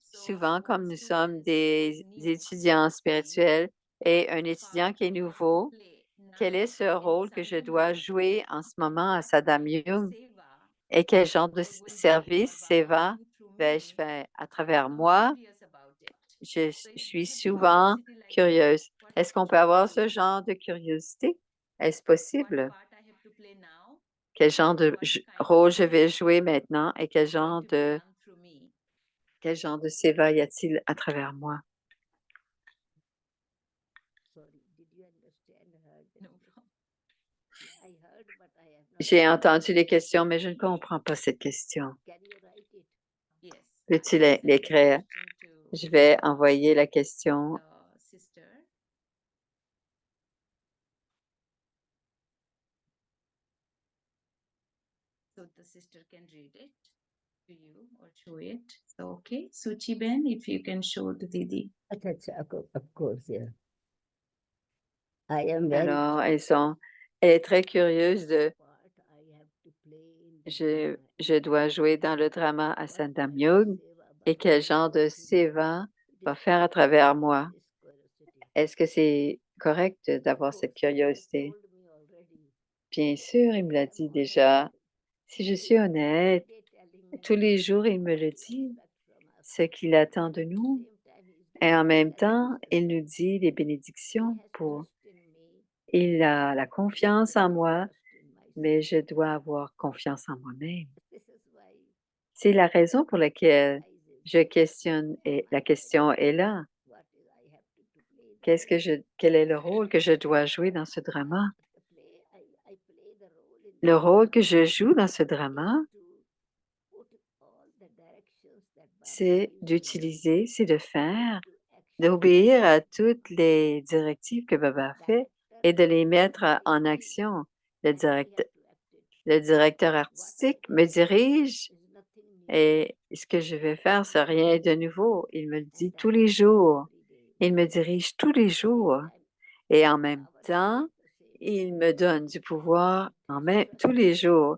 Speaker 2: Souvent, comme nous sommes des étudiants spirituels et un étudiant qui est nouveau, quel est ce rôle que je dois jouer en ce moment à Sadam Young et quel genre de service Seva vais-je faire à travers moi? Je suis souvent curieuse. Est-ce qu'on peut avoir ce genre de curiosité? Est-ce possible? Quel genre de rôle je vais jouer maintenant et quel genre de Seva y a-t-il à travers moi? J'ai entendu les questions, mais je ne comprends pas cette question. Peux-tu l'écrire? Je vais envoyer la question.
Speaker 1: So the sister can read it to you or show it. So, okay, Suchi Ben, if you can show to Didi.
Speaker 3: Of course, yeah. I am very
Speaker 2: Alors, elle est très curieuse de, je dois jouer dans le drama à Sandam Young et quel genre de Seva va faire à travers moi. Est-ce que c'est correct d'avoir cette curiosité? Bien sûr, il me l'a dit déjà. Si je suis honnête, tous les jours, il me le dit, ce qu'il attend de nous. Et en même temps, il nous dit les bénédictions il a la confiance en moi, mais je dois avoir confiance en moi-même. C'est la raison pour laquelle je questionne et la question est là. Quel est le rôle que je dois jouer dans ce drama? Le rôle que je joue dans ce drama, c'est d'utiliser, c'est de faire, d'obéir à toutes les directives que Baba a fait et de les mettre en action. Le directeur artistique me dirige et ce que je vais faire, c'est rien de nouveau. Il me le dit tous les jours. Il me dirige tous les jours. Et en même temps, il me donne du pouvoir tous les jours.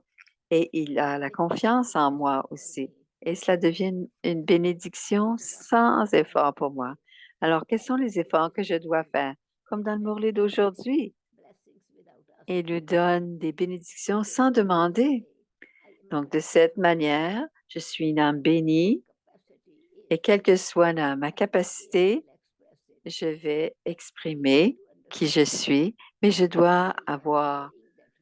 Speaker 2: Et il a la confiance en moi aussi. Et cela devient une bénédiction sans effort pour moi. Alors, quels sont les efforts que je dois faire? Comme dans le Mourlet d'aujourd'hui. Il lui donne des bénédictions sans demander. Donc, de cette manière, je suis une âme bénie et quelle que soit ma capacité, je vais exprimer qui je suis, mais je dois avoir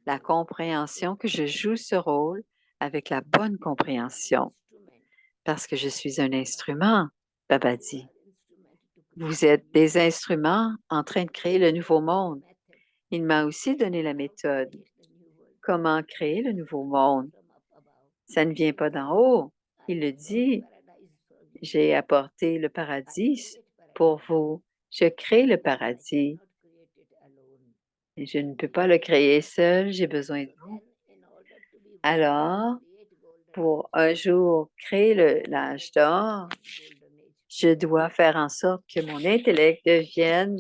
Speaker 2: la compréhension que je joue ce rôle avec la bonne compréhension parce que je suis un instrument, Baba dit. Vous êtes des instruments en train de créer le nouveau monde. Il m'a aussi donné la méthode. Comment créer le nouveau monde? Ça ne vient pas d'en haut. Il le dit. J'ai apporté le paradis pour vous. Je crée le paradis. Et je ne peux pas le créer seul, j'ai besoin de vous. Alors, pour un jour créer l'âge d'or, je dois faire en sorte que mon intellect devienne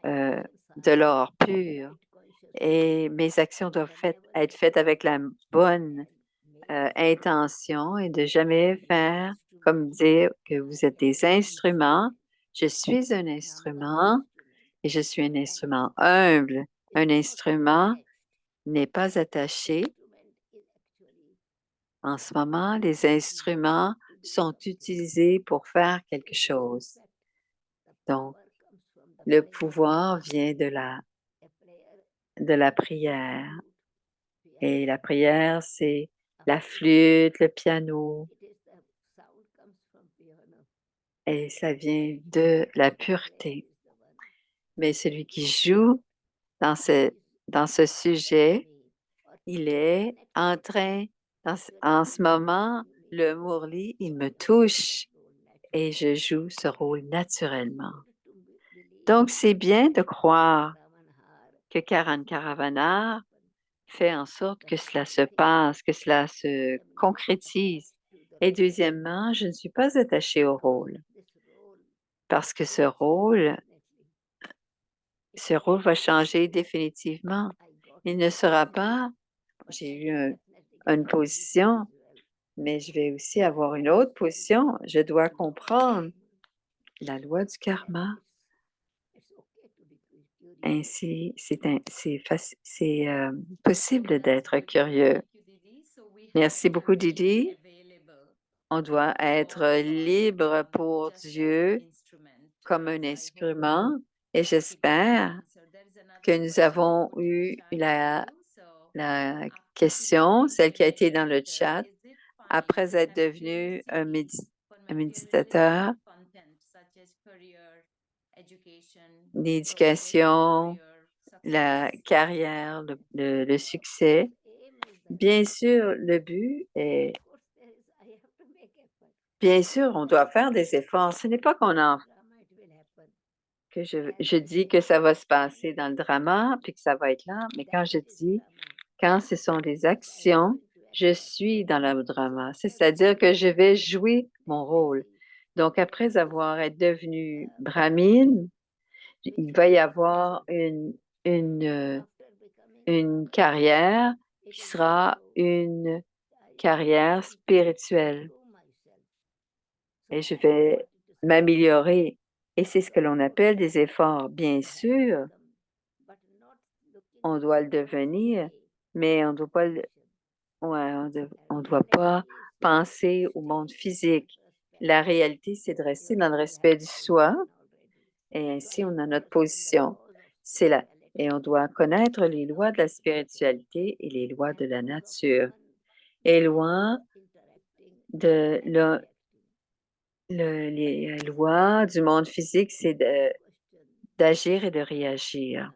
Speaker 2: de l'or pur et mes actions doivent être faites avec la bonne intention et de jamais faire comme dire que vous êtes des instruments. Je suis un instrument et je suis un instrument humble. Un instrument n'est pas attaché. En ce moment, les instruments sont utilisés pour faire quelque chose. Donc, le pouvoir vient de la prière. Et la prière, c'est la flûte, le piano. Et ça vient de la pureté. Mais celui qui joue dans ce sujet, il est en train, en ce moment, le Murli, il me touche et je joue ce rôle naturellement. Donc, c'est bien de croire que Karan Karavanar fait en sorte que cela se passe, que cela se concrétise. Et deuxièmement, je ne suis pas attachée au rôle parce que ce rôle va changer définitivement. Il ne sera pas, j'ai eu une position, mais je vais aussi avoir une autre position. Je dois comprendre la loi du karma. Ainsi, c'est possible d'être curieux. Merci beaucoup, Didi. On doit être libre pour Dieu comme un instrument et j'espère que nous avons eu la question, celle qui a été dans le chat, après être devenu un méditateur, l'éducation, la carrière, le succès. Bien sûr, le but est, bien sûr, on doit faire des efforts. Ce n'est pas que je dis que ça va se passer dans le drama, puis que ça va être là, mais quand ce sont des actions, je suis dans le drama, c'est-à-dire que je vais jouer mon rôle. Donc, après avoir été devenu brahmine, il va y avoir une carrière qui sera une carrière spirituelle. Et je vais m'améliorer. Et c'est ce que l'on appelle des efforts. Bien sûr, on doit le devenir, mais on doit pas on doit pas penser au monde physique. La réalité, c'est de rester dans le respect du soi et ainsi on a notre position. C'est là. Et on doit connaître les lois de la spiritualité et les lois de la nature. Et loin de les lois du monde physique, c'est d'agir et de réagir.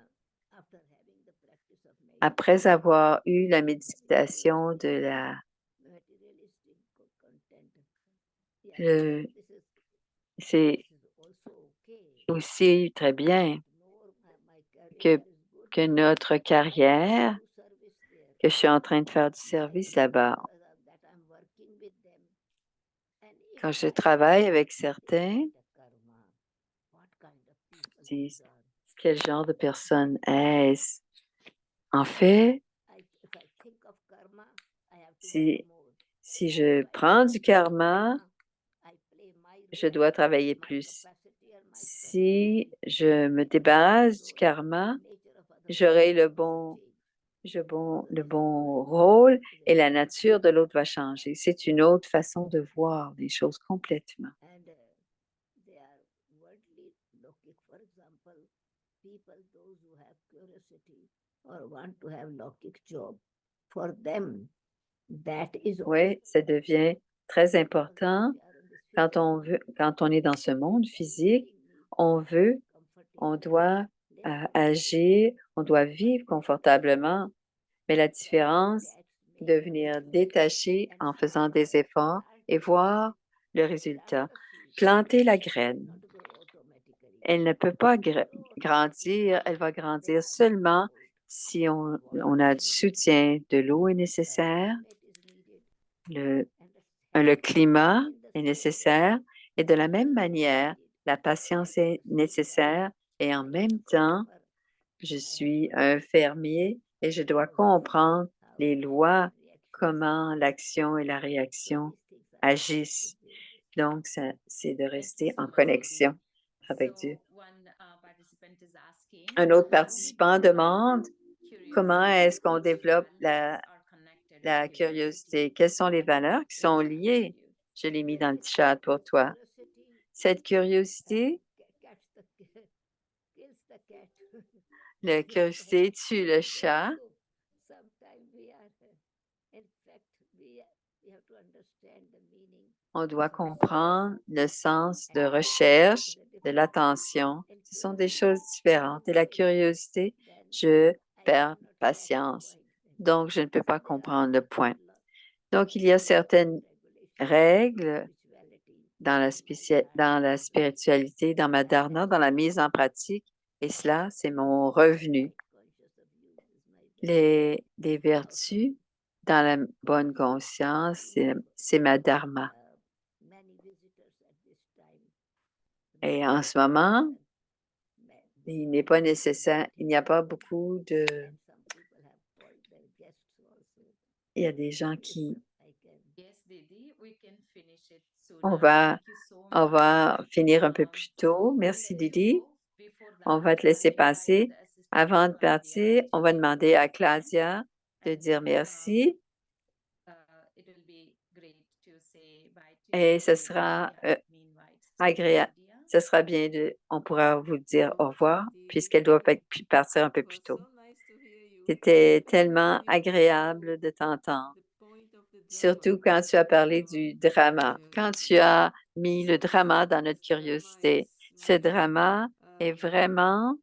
Speaker 2: Après avoir eu la méditation c'est aussi très bien que notre carrière, que je suis en train de faire du service là-bas. Quand je travaille avec certains, disent quel genre de personne est-ce? En fait, si je prends du karma, je dois travailler plus. Si je me débarrasse du karma, j'aurai le bon rôle et la nature de l'autre va changer. C'est une autre façon de voir les choses complètement. Oui, ça devient très important quand on est dans ce monde physique, on doit agir, on doit vivre confortablement, mais la différence, devenir détaché en faisant des efforts et voir le résultat. Planter la graine. Elle ne peut pas grandir, elle va grandir seulement si on a du soutien, de l'eau est nécessaire, le climat est nécessaire et de la même manière, la patience est nécessaire et en même temps, je suis un fermier et je dois comprendre les lois, comment l'action et la réaction agissent. Donc, c'est de rester en connexion avec Dieu. Un autre participant demande comment est-ce qu'on développe la curiosité? Quelles sont les valeurs qui sont liées? Je l'ai mis dans le chat pour toi. Cette curiosité, la curiosité tue le chat. On doit comprendre le sens de recherche, de l'attention. Ce sont des choses différentes. Et la curiosité, je perds patience. Donc, je ne peux pas comprendre le point. Donc, il y a certaines règles dans la spiritualité, dans ma dharna, dans la mise en pratique, et cela, c'est mon revenu. Les vertus dans la bonne conscience, c'est ma dharma. Et en ce moment, il n'est pas nécessaire, il n'y a pas beaucoup de... Il y a des gens qui...
Speaker 1: Yes, Didi, we can finish it
Speaker 2: On
Speaker 1: sooner.
Speaker 2: va,
Speaker 1: Thank you so
Speaker 2: on
Speaker 1: much.
Speaker 2: va finir un peu plus tôt. Merci, Didi. On va te laisser passer. Avant de partir, on va demander à Claudia de dire merci. Et ce sera agréable. Ce sera bien on pourra vous dire au revoir puisqu'elle doit partir un peu plus tôt. C'était tellement agréable de t'entendre, surtout quand tu as parlé du drama, quand tu as mis le drama dans notre curiosité. Ce drama est vraiment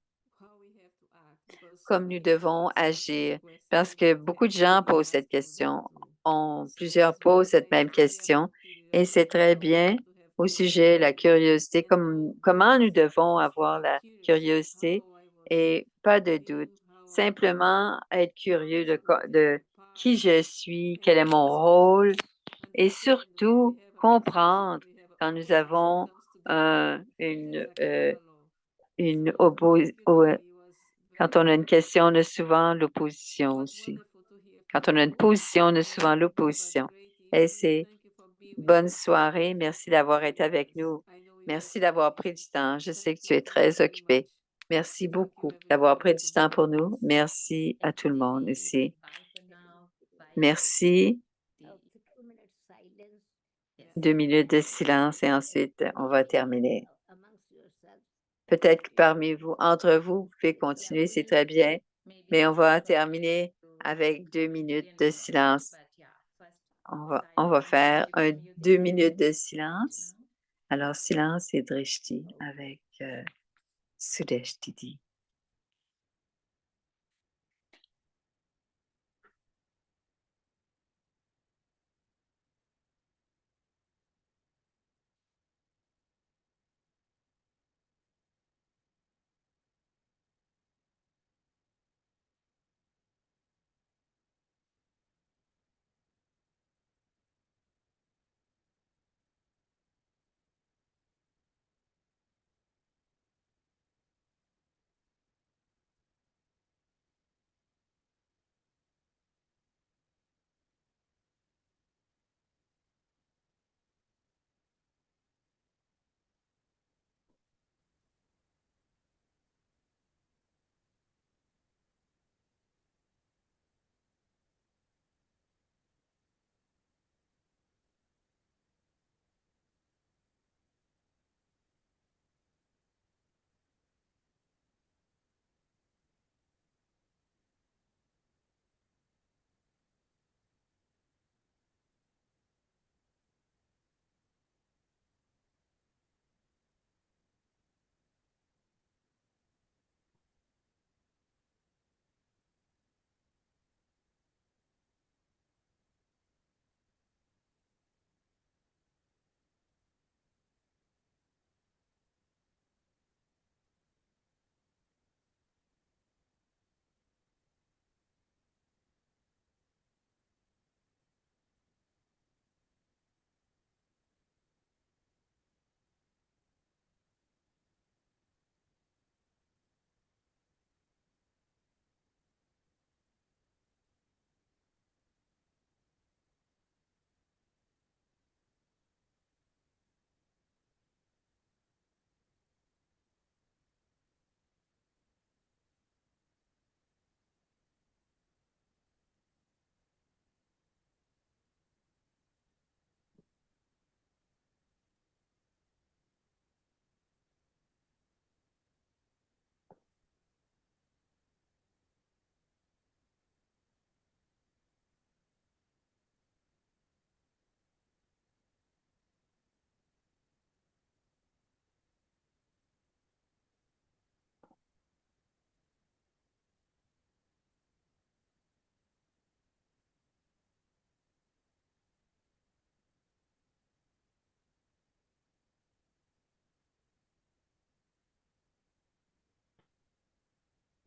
Speaker 2: comme nous devons agir, parce que beaucoup de gens posent cette question. Plusieurs posent cette même question et c'est très bien au sujet de la curiosité, comment nous devons avoir la curiosité et pas de doute. Simplement être curieux de qui je suis, quel est mon rôle et surtout comprendre quand nous avons quand on a une question, on a souvent l'opposition aussi. Quand on a une position, on a souvent l'opposition. Et c'est bonne soirée. Merci d'avoir été avec nous. Merci d'avoir pris du temps. Je sais que tu es très occupé. Merci beaucoup d'avoir pris du temps pour nous. Merci à tout le monde ici. Merci. 2 minutes de silence et ensuite on va terminer. Peut-être que parmi vous, entre vous, vous pouvez continuer, c'est très bien, mais on va terminer avec 2 minutes de silence. On va faire 2 minutes de silence. Alors, silence et drishti avec Sudeshtiti.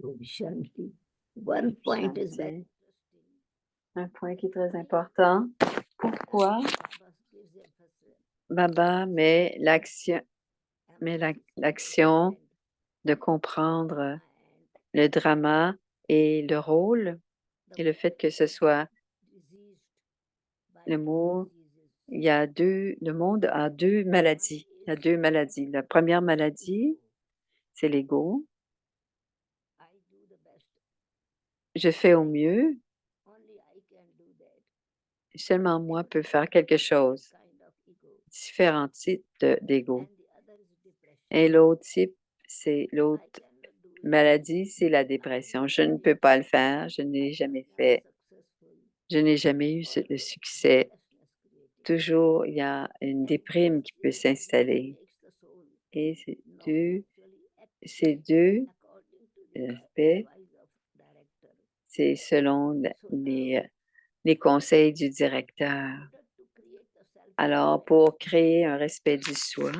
Speaker 3: Om Shanti. One point is very
Speaker 2: Shanti. Un point qui est très important. Pourquoi Baba met l'action de comprendre le drama et le rôle et le fait que ce soit le mot, le monde a deux maladies. Il y a deux maladies. La première maladie, c'est l'ego. Je fais au mieux. Seulement moi peux faire quelque chose. Différents types d'ego. Et l'autre type, c'est l'autre maladie, c'est la dépression. Je ne peux pas le faire. Je n'ai jamais fait. Je n'ai jamais eu le succès. Toujours, il y a une déprime qui peut s'installer. Et ces deux aspects, c'est selon les conseils du directeur. Alors, pour créer un respect du soi,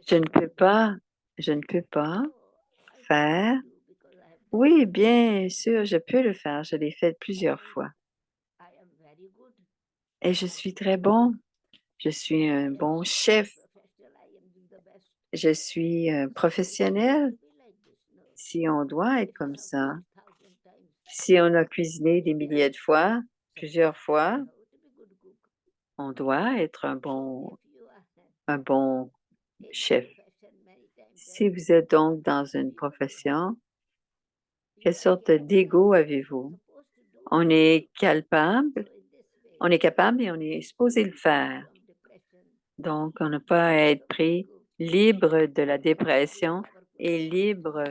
Speaker 2: je ne peux pas faire. Oui, bien sûr, je peux le faire. Je l'ai fait plusieurs fois. Et je suis très bon. Je suis un bon chef. Je suis un professionnel. Si on doit être comme ça, si on a cuisiné des milliers de fois, plusieurs fois, on doit être un bon chef. Si vous êtes donc dans une profession, quelle sorte d'ego avez-vous? On est capable et on est supposé le faire. Donc, on n'a pas à être pris libre de la dépression et libre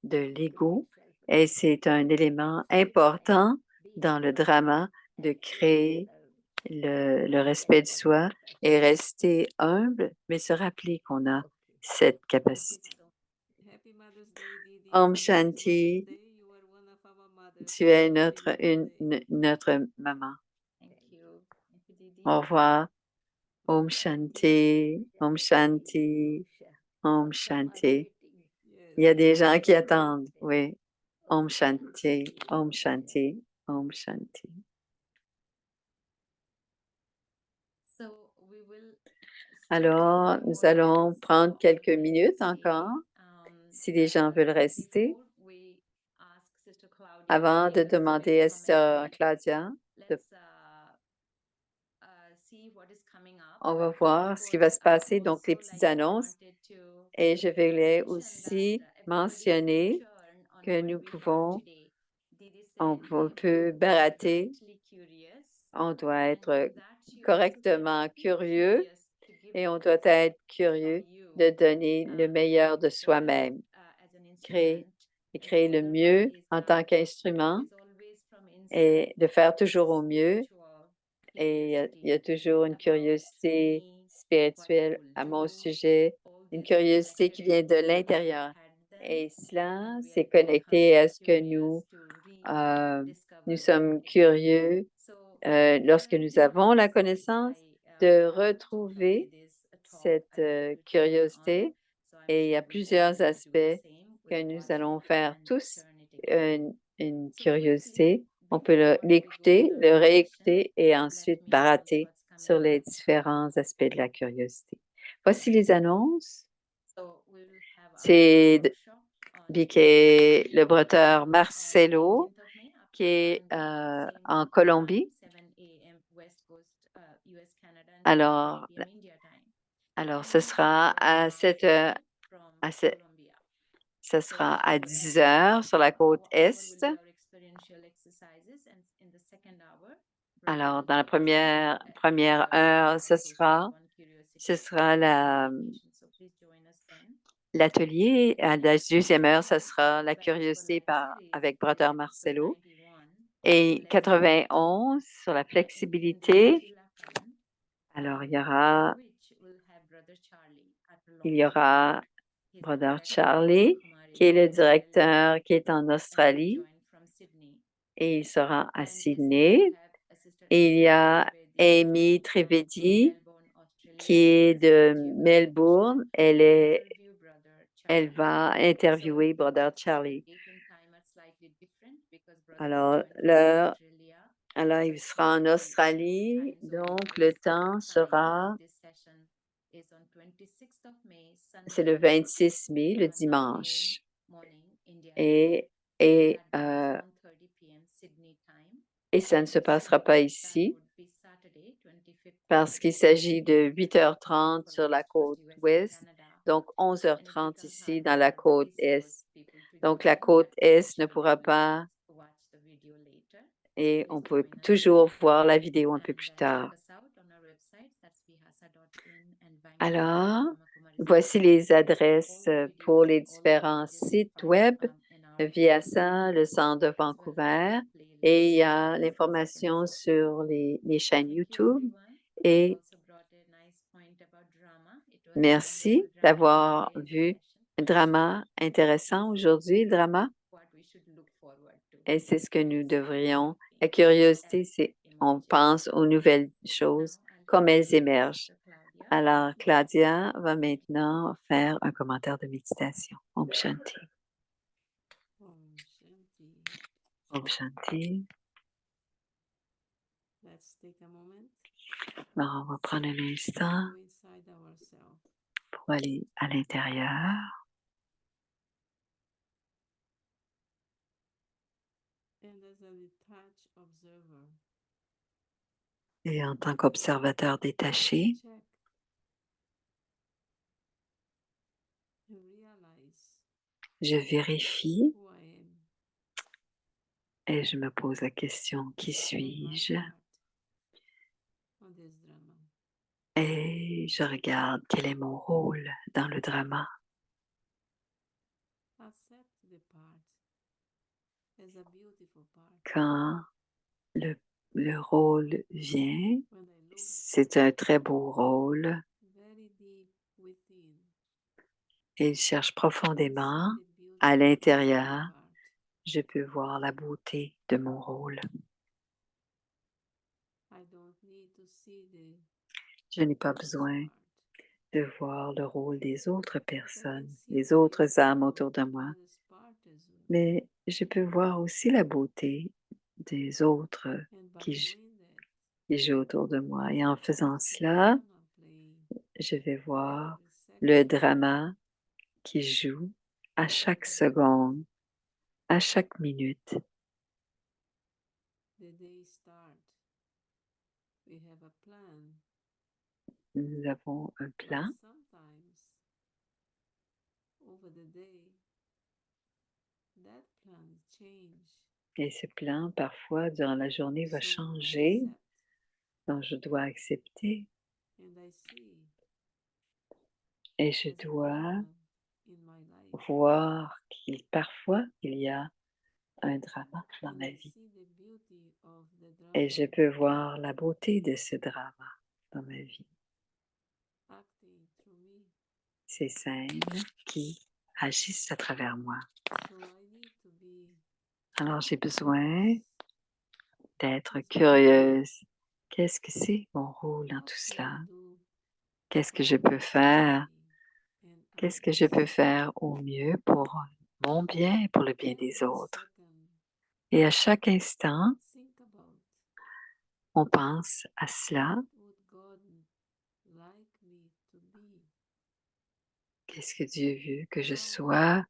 Speaker 2: de l'ego. Et c'est un élément important dans le drama de créer le respect de soi et rester humble, mais se rappeler qu'on a cette capacité. Om Shanti, tu es notre maman. Au revoir. Om Shanti, Om Shanti, Om Shanti. Il y a des gens qui attendent, oui. Om Shanti, Om Shanti, Om Shanti. Alors, nous allons prendre quelques minutes encore, si les gens veulent rester, avant de demander à Sœur Claudia. On va voir ce qui va se passer, donc les petites annonces. Et je vais aussi mentionner que on peut barater, on doit être correctement curieux et on doit être curieux de donner le meilleur de soi-même, créer le mieux en tant qu'instrument et de faire toujours au mieux. Et il y a toujours une curiosité spirituelle à mon sujet, une curiosité qui vient de l'intérieur. Et cela, c'est connecté à ce que nous sommes curieux lorsque nous avons la connaissance de retrouver cette curiosité. Et il y a plusieurs aspects que nous allons faire tous une curiosité. On peut l'écouter, le réécouter et ensuite barater sur les différents aspects de la curiosité. Voici les annonces. C'est le bretteur Marcelo qui est en Colombie. Alors, ce sera à 7 heures, ce sera à 10 heures sur la côte Est. Alors, dans la première heure, ce sera l'atelier. À la deuxième heure, ce sera la curiosité avec Brother Marcelo. Et 91 sur la flexibilité. Alors, il y aura Brother Charlie, qui est le directeur, qui est en Australie, et il sera à Sydney. Et il y a Amy Trivedi, qui est de Melbourne. Elle est elle va interviewer Brother Charlie. Alors, il sera en Australie, donc le temps sera, c'est le 26 mai, le dimanche. Et ça ne se passera pas ici parce qu'il s'agit de 8h30 sur la côte ouest, donc 11h30 ici dans la côte est. Donc, la côte est ne pourra pas et on peut toujours voir la vidéo un peu plus tard. Alors, voici les adresses pour les différents sites web. Vyasa, le centre de Vancouver, et il y a l'information sur les chaînes YouTube. Et merci d'avoir vu un drama intéressant aujourd'hui, drama. Et c'est ce que nous devrions. La curiosité, c'est on pense aux nouvelles choses comme elles émergent. Alors, Claudia va maintenant faire un commentaire de méditation. Om Shanti.
Speaker 4: Om Shanti.
Speaker 2: Om Shanti.
Speaker 4: Let's take a moment
Speaker 2: Alors, on va prendre un instant
Speaker 4: to go inside ourselves.
Speaker 2: pour aller à l'intérieur.
Speaker 4: And as a detached observer,
Speaker 2: Et en tant qu'observateur détaché,
Speaker 4: check and realize
Speaker 2: je vérifie
Speaker 4: who I am
Speaker 2: et je me pose la question, qui
Speaker 4: and
Speaker 2: suis-je?
Speaker 4: my part on this drama.
Speaker 2: Et je regarde quel est mon rôle dans le drama.
Speaker 4: Accept the part as a beautiful part.
Speaker 2: Quand le rôle vient,
Speaker 4: When I look
Speaker 2: c'est un très beau rôle
Speaker 4: very deep within,
Speaker 2: et il cherche
Speaker 4: I
Speaker 2: profondément
Speaker 4: see the beauty
Speaker 2: à
Speaker 4: of
Speaker 2: l'intérieur.
Speaker 4: my part.
Speaker 2: Je peux voir la beauté de mon rôle.
Speaker 4: I don't need to see the
Speaker 2: Je n'ai pas
Speaker 4: others'
Speaker 2: besoin
Speaker 4: part.
Speaker 2: de voir le rôle des autres
Speaker 4: I can
Speaker 2: personnes,
Speaker 4: see
Speaker 2: des
Speaker 4: the
Speaker 2: autres
Speaker 4: beauty
Speaker 2: âmes
Speaker 4: of
Speaker 2: autour de moi,
Speaker 4: others' part as well.
Speaker 2: mais je peux voir aussi la beauté des autres
Speaker 4: And by
Speaker 2: qui
Speaker 4: doing that,
Speaker 2: jouent autour de moi. Et en
Speaker 4: I
Speaker 2: faisant
Speaker 4: see the
Speaker 2: cela,
Speaker 4: drama play
Speaker 2: je vais voir
Speaker 4: every
Speaker 2: le
Speaker 4: second.
Speaker 2: drama qui joue à chaque seconde, à chaque minute.
Speaker 4: The day start. We have a plan,
Speaker 2: Nous avons un
Speaker 4: but
Speaker 2: plan
Speaker 4: sometimes over the day, that plan change.
Speaker 2: et ce plan, parfois, durant la journée, va
Speaker 4: So I
Speaker 2: changer.
Speaker 4: accept
Speaker 2: Donc, je dois accepter
Speaker 4: and I see
Speaker 2: et je
Speaker 4: there's a
Speaker 2: dois
Speaker 4: drama in my life.
Speaker 2: voir qu'il parfois, il y a un drama dans
Speaker 4: And
Speaker 2: ma
Speaker 4: I
Speaker 2: vie.
Speaker 4: see the beauty of the
Speaker 2: Et je
Speaker 4: drama
Speaker 2: peux voir la beauté de ce drama dans ma vie.
Speaker 4: acting through me.
Speaker 2: Ces scènes qui agissent à travers moi.
Speaker 4: So I need to be
Speaker 2: Alors, j'ai besoin
Speaker 4: curious.
Speaker 2: d'être
Speaker 4: What's my
Speaker 2: curieuse. Qu'est-ce que c'est mon rôle dans
Speaker 4: What
Speaker 2: tout
Speaker 4: can
Speaker 2: cela?
Speaker 4: I do
Speaker 2: Qu'est-ce que
Speaker 4: for
Speaker 2: je
Speaker 4: the
Speaker 2: peux
Speaker 4: best
Speaker 2: faire?
Speaker 4: of me and
Speaker 2: Qu'est-ce que je
Speaker 4: others?
Speaker 2: peux faire au mieux pour mon bien et pour le bien des
Speaker 4: Every
Speaker 2: autres?
Speaker 4: second,
Speaker 2: Et à chaque instant,
Speaker 4: think about
Speaker 2: on pense à cela.
Speaker 4: what would God like me to be?
Speaker 2: Qu'est-ce que Dieu veut que je
Speaker 4: How
Speaker 2: sois?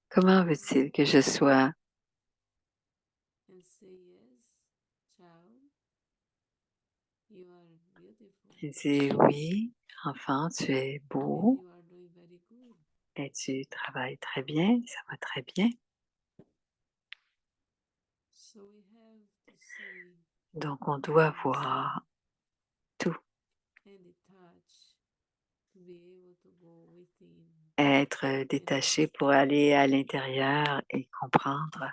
Speaker 2: Comment veut-il que je sois?
Speaker 4: and say yes, child. You are beautiful
Speaker 2: Il dit oui, enfant, tu es
Speaker 4: and
Speaker 2: beau
Speaker 4: you are doing very good.
Speaker 2: et tu travailles très bien, ça va très bien.
Speaker 4: So we have to see
Speaker 2: Donc, on doit
Speaker 4: everything
Speaker 2: voir tout,
Speaker 4: and detach to be able to go within.
Speaker 2: être détaché pour aller à l'intérieur et comprendre.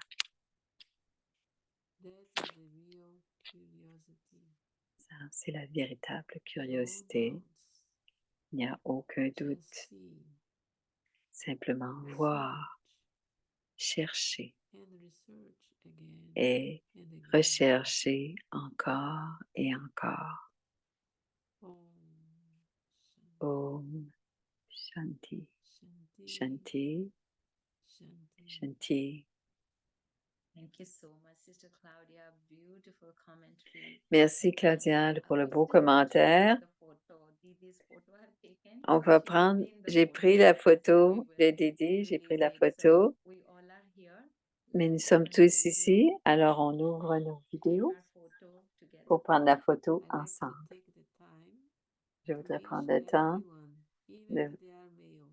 Speaker 4: That is the real curiosity.
Speaker 2: Ça, c'est la véritable
Speaker 4: No
Speaker 2: curiosité.
Speaker 4: doubts.
Speaker 2: Il n'y a aucun
Speaker 4: Just
Speaker 2: doute.
Speaker 4: see,
Speaker 2: Simplement voir,
Speaker 4: search,
Speaker 2: chercher
Speaker 4: and research again
Speaker 2: et
Speaker 4: and again.
Speaker 2: rechercher encore et encore.
Speaker 4: Om Shanti,
Speaker 2: Om Shanti.
Speaker 4: Shanti.
Speaker 2: Shanti,
Speaker 4: Shanti.
Speaker 2: Shanti.
Speaker 1: Thank you so much, Sister Claudia. Beautiful commentary.
Speaker 2: Merci Claudia pour le beau
Speaker 1: Still showing
Speaker 2: commentaire.
Speaker 1: the photo. Didi's photo I have taken.
Speaker 2: On va
Speaker 1: She will
Speaker 2: prendre,
Speaker 1: be in the
Speaker 2: j'ai
Speaker 1: photo.
Speaker 2: pris la
Speaker 1: We
Speaker 2: photo
Speaker 1: will
Speaker 2: de Didi, j'ai pris la
Speaker 1: release it. So
Speaker 2: photo,
Speaker 1: we all are here.
Speaker 2: mais nous
Speaker 1: Let's
Speaker 2: sommes
Speaker 1: open our
Speaker 2: tous
Speaker 1: video,
Speaker 2: ici, alors on ouvre nos
Speaker 1: take
Speaker 2: vidéos
Speaker 1: our photo together.
Speaker 2: pour prendre la photo
Speaker 4: I like to
Speaker 2: ensemble.
Speaker 4: take the time
Speaker 2: Je
Speaker 4: to
Speaker 2: voudrais
Speaker 4: wish
Speaker 2: prendre le temps
Speaker 4: everyone, even
Speaker 2: de
Speaker 4: if they are male,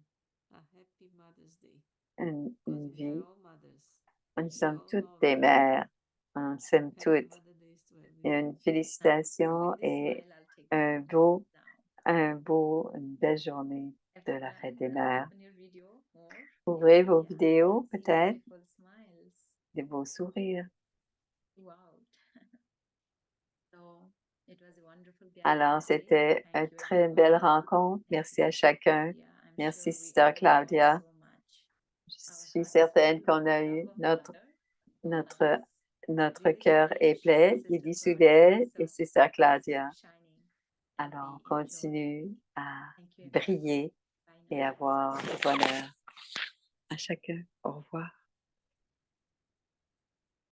Speaker 4: a happy Mother's Day.
Speaker 2: une
Speaker 4: Because we are
Speaker 2: vie.
Speaker 4: all mothers.
Speaker 2: Nous
Speaker 4: We
Speaker 2: sommes
Speaker 4: all
Speaker 2: toutes
Speaker 4: love
Speaker 2: des
Speaker 4: you.
Speaker 2: mères, on s'aime
Speaker 4: Happy
Speaker 2: toutes.
Speaker 4: Mother's Day to
Speaker 2: Et
Speaker 4: everyone.
Speaker 2: une
Speaker 1: So
Speaker 2: félicitation
Speaker 1: with this
Speaker 2: et
Speaker 1: smile, I'll take the
Speaker 2: un
Speaker 1: photo now.
Speaker 2: une belle journée de la
Speaker 1: Everyone,
Speaker 2: fête des mères.
Speaker 1: open your video more.
Speaker 2: Ouvrez vos
Speaker 1: Yeah,
Speaker 2: vidéos,
Speaker 1: see
Speaker 2: peut-être,
Speaker 1: beautiful smiles.
Speaker 2: de vos sourires.
Speaker 1: Wow. So it was a wonderful
Speaker 2: Alors,
Speaker 1: gathering today.
Speaker 2: c'était
Speaker 1: Thank
Speaker 2: une
Speaker 1: you,
Speaker 2: très belle
Speaker 1: everyone.
Speaker 2: rencontre.
Speaker 1: Thank you,
Speaker 2: Merci à
Speaker 1: Sister
Speaker 2: chacun.
Speaker 1: Claudia. I'm
Speaker 2: Merci,
Speaker 1: sure we
Speaker 2: Sister
Speaker 1: all learned
Speaker 2: Claudia.
Speaker 1: so much.
Speaker 2: Je
Speaker 1: Our
Speaker 2: suis
Speaker 1: heart is
Speaker 2: certaine
Speaker 1: full
Speaker 2: qu'on
Speaker 1: with
Speaker 2: a
Speaker 1: love
Speaker 2: eu
Speaker 1: of Mother, all
Speaker 2: notre
Speaker 1: mothers. Didi
Speaker 2: cœur est
Speaker 1: Sudesh,
Speaker 2: plein.
Speaker 1: Sister
Speaker 2: Lydie
Speaker 1: Claudia.
Speaker 2: Soudel
Speaker 1: So
Speaker 2: et Sister
Speaker 1: let's
Speaker 2: Claudia.
Speaker 1: keep shining,
Speaker 2: Alors,
Speaker 1: happy, enjoy.
Speaker 2: continue à
Speaker 1: Thank you, everyone.
Speaker 2: briller
Speaker 1: Bye
Speaker 2: et
Speaker 1: now.
Speaker 2: avoir du bonheur. À chacun. Au revoir.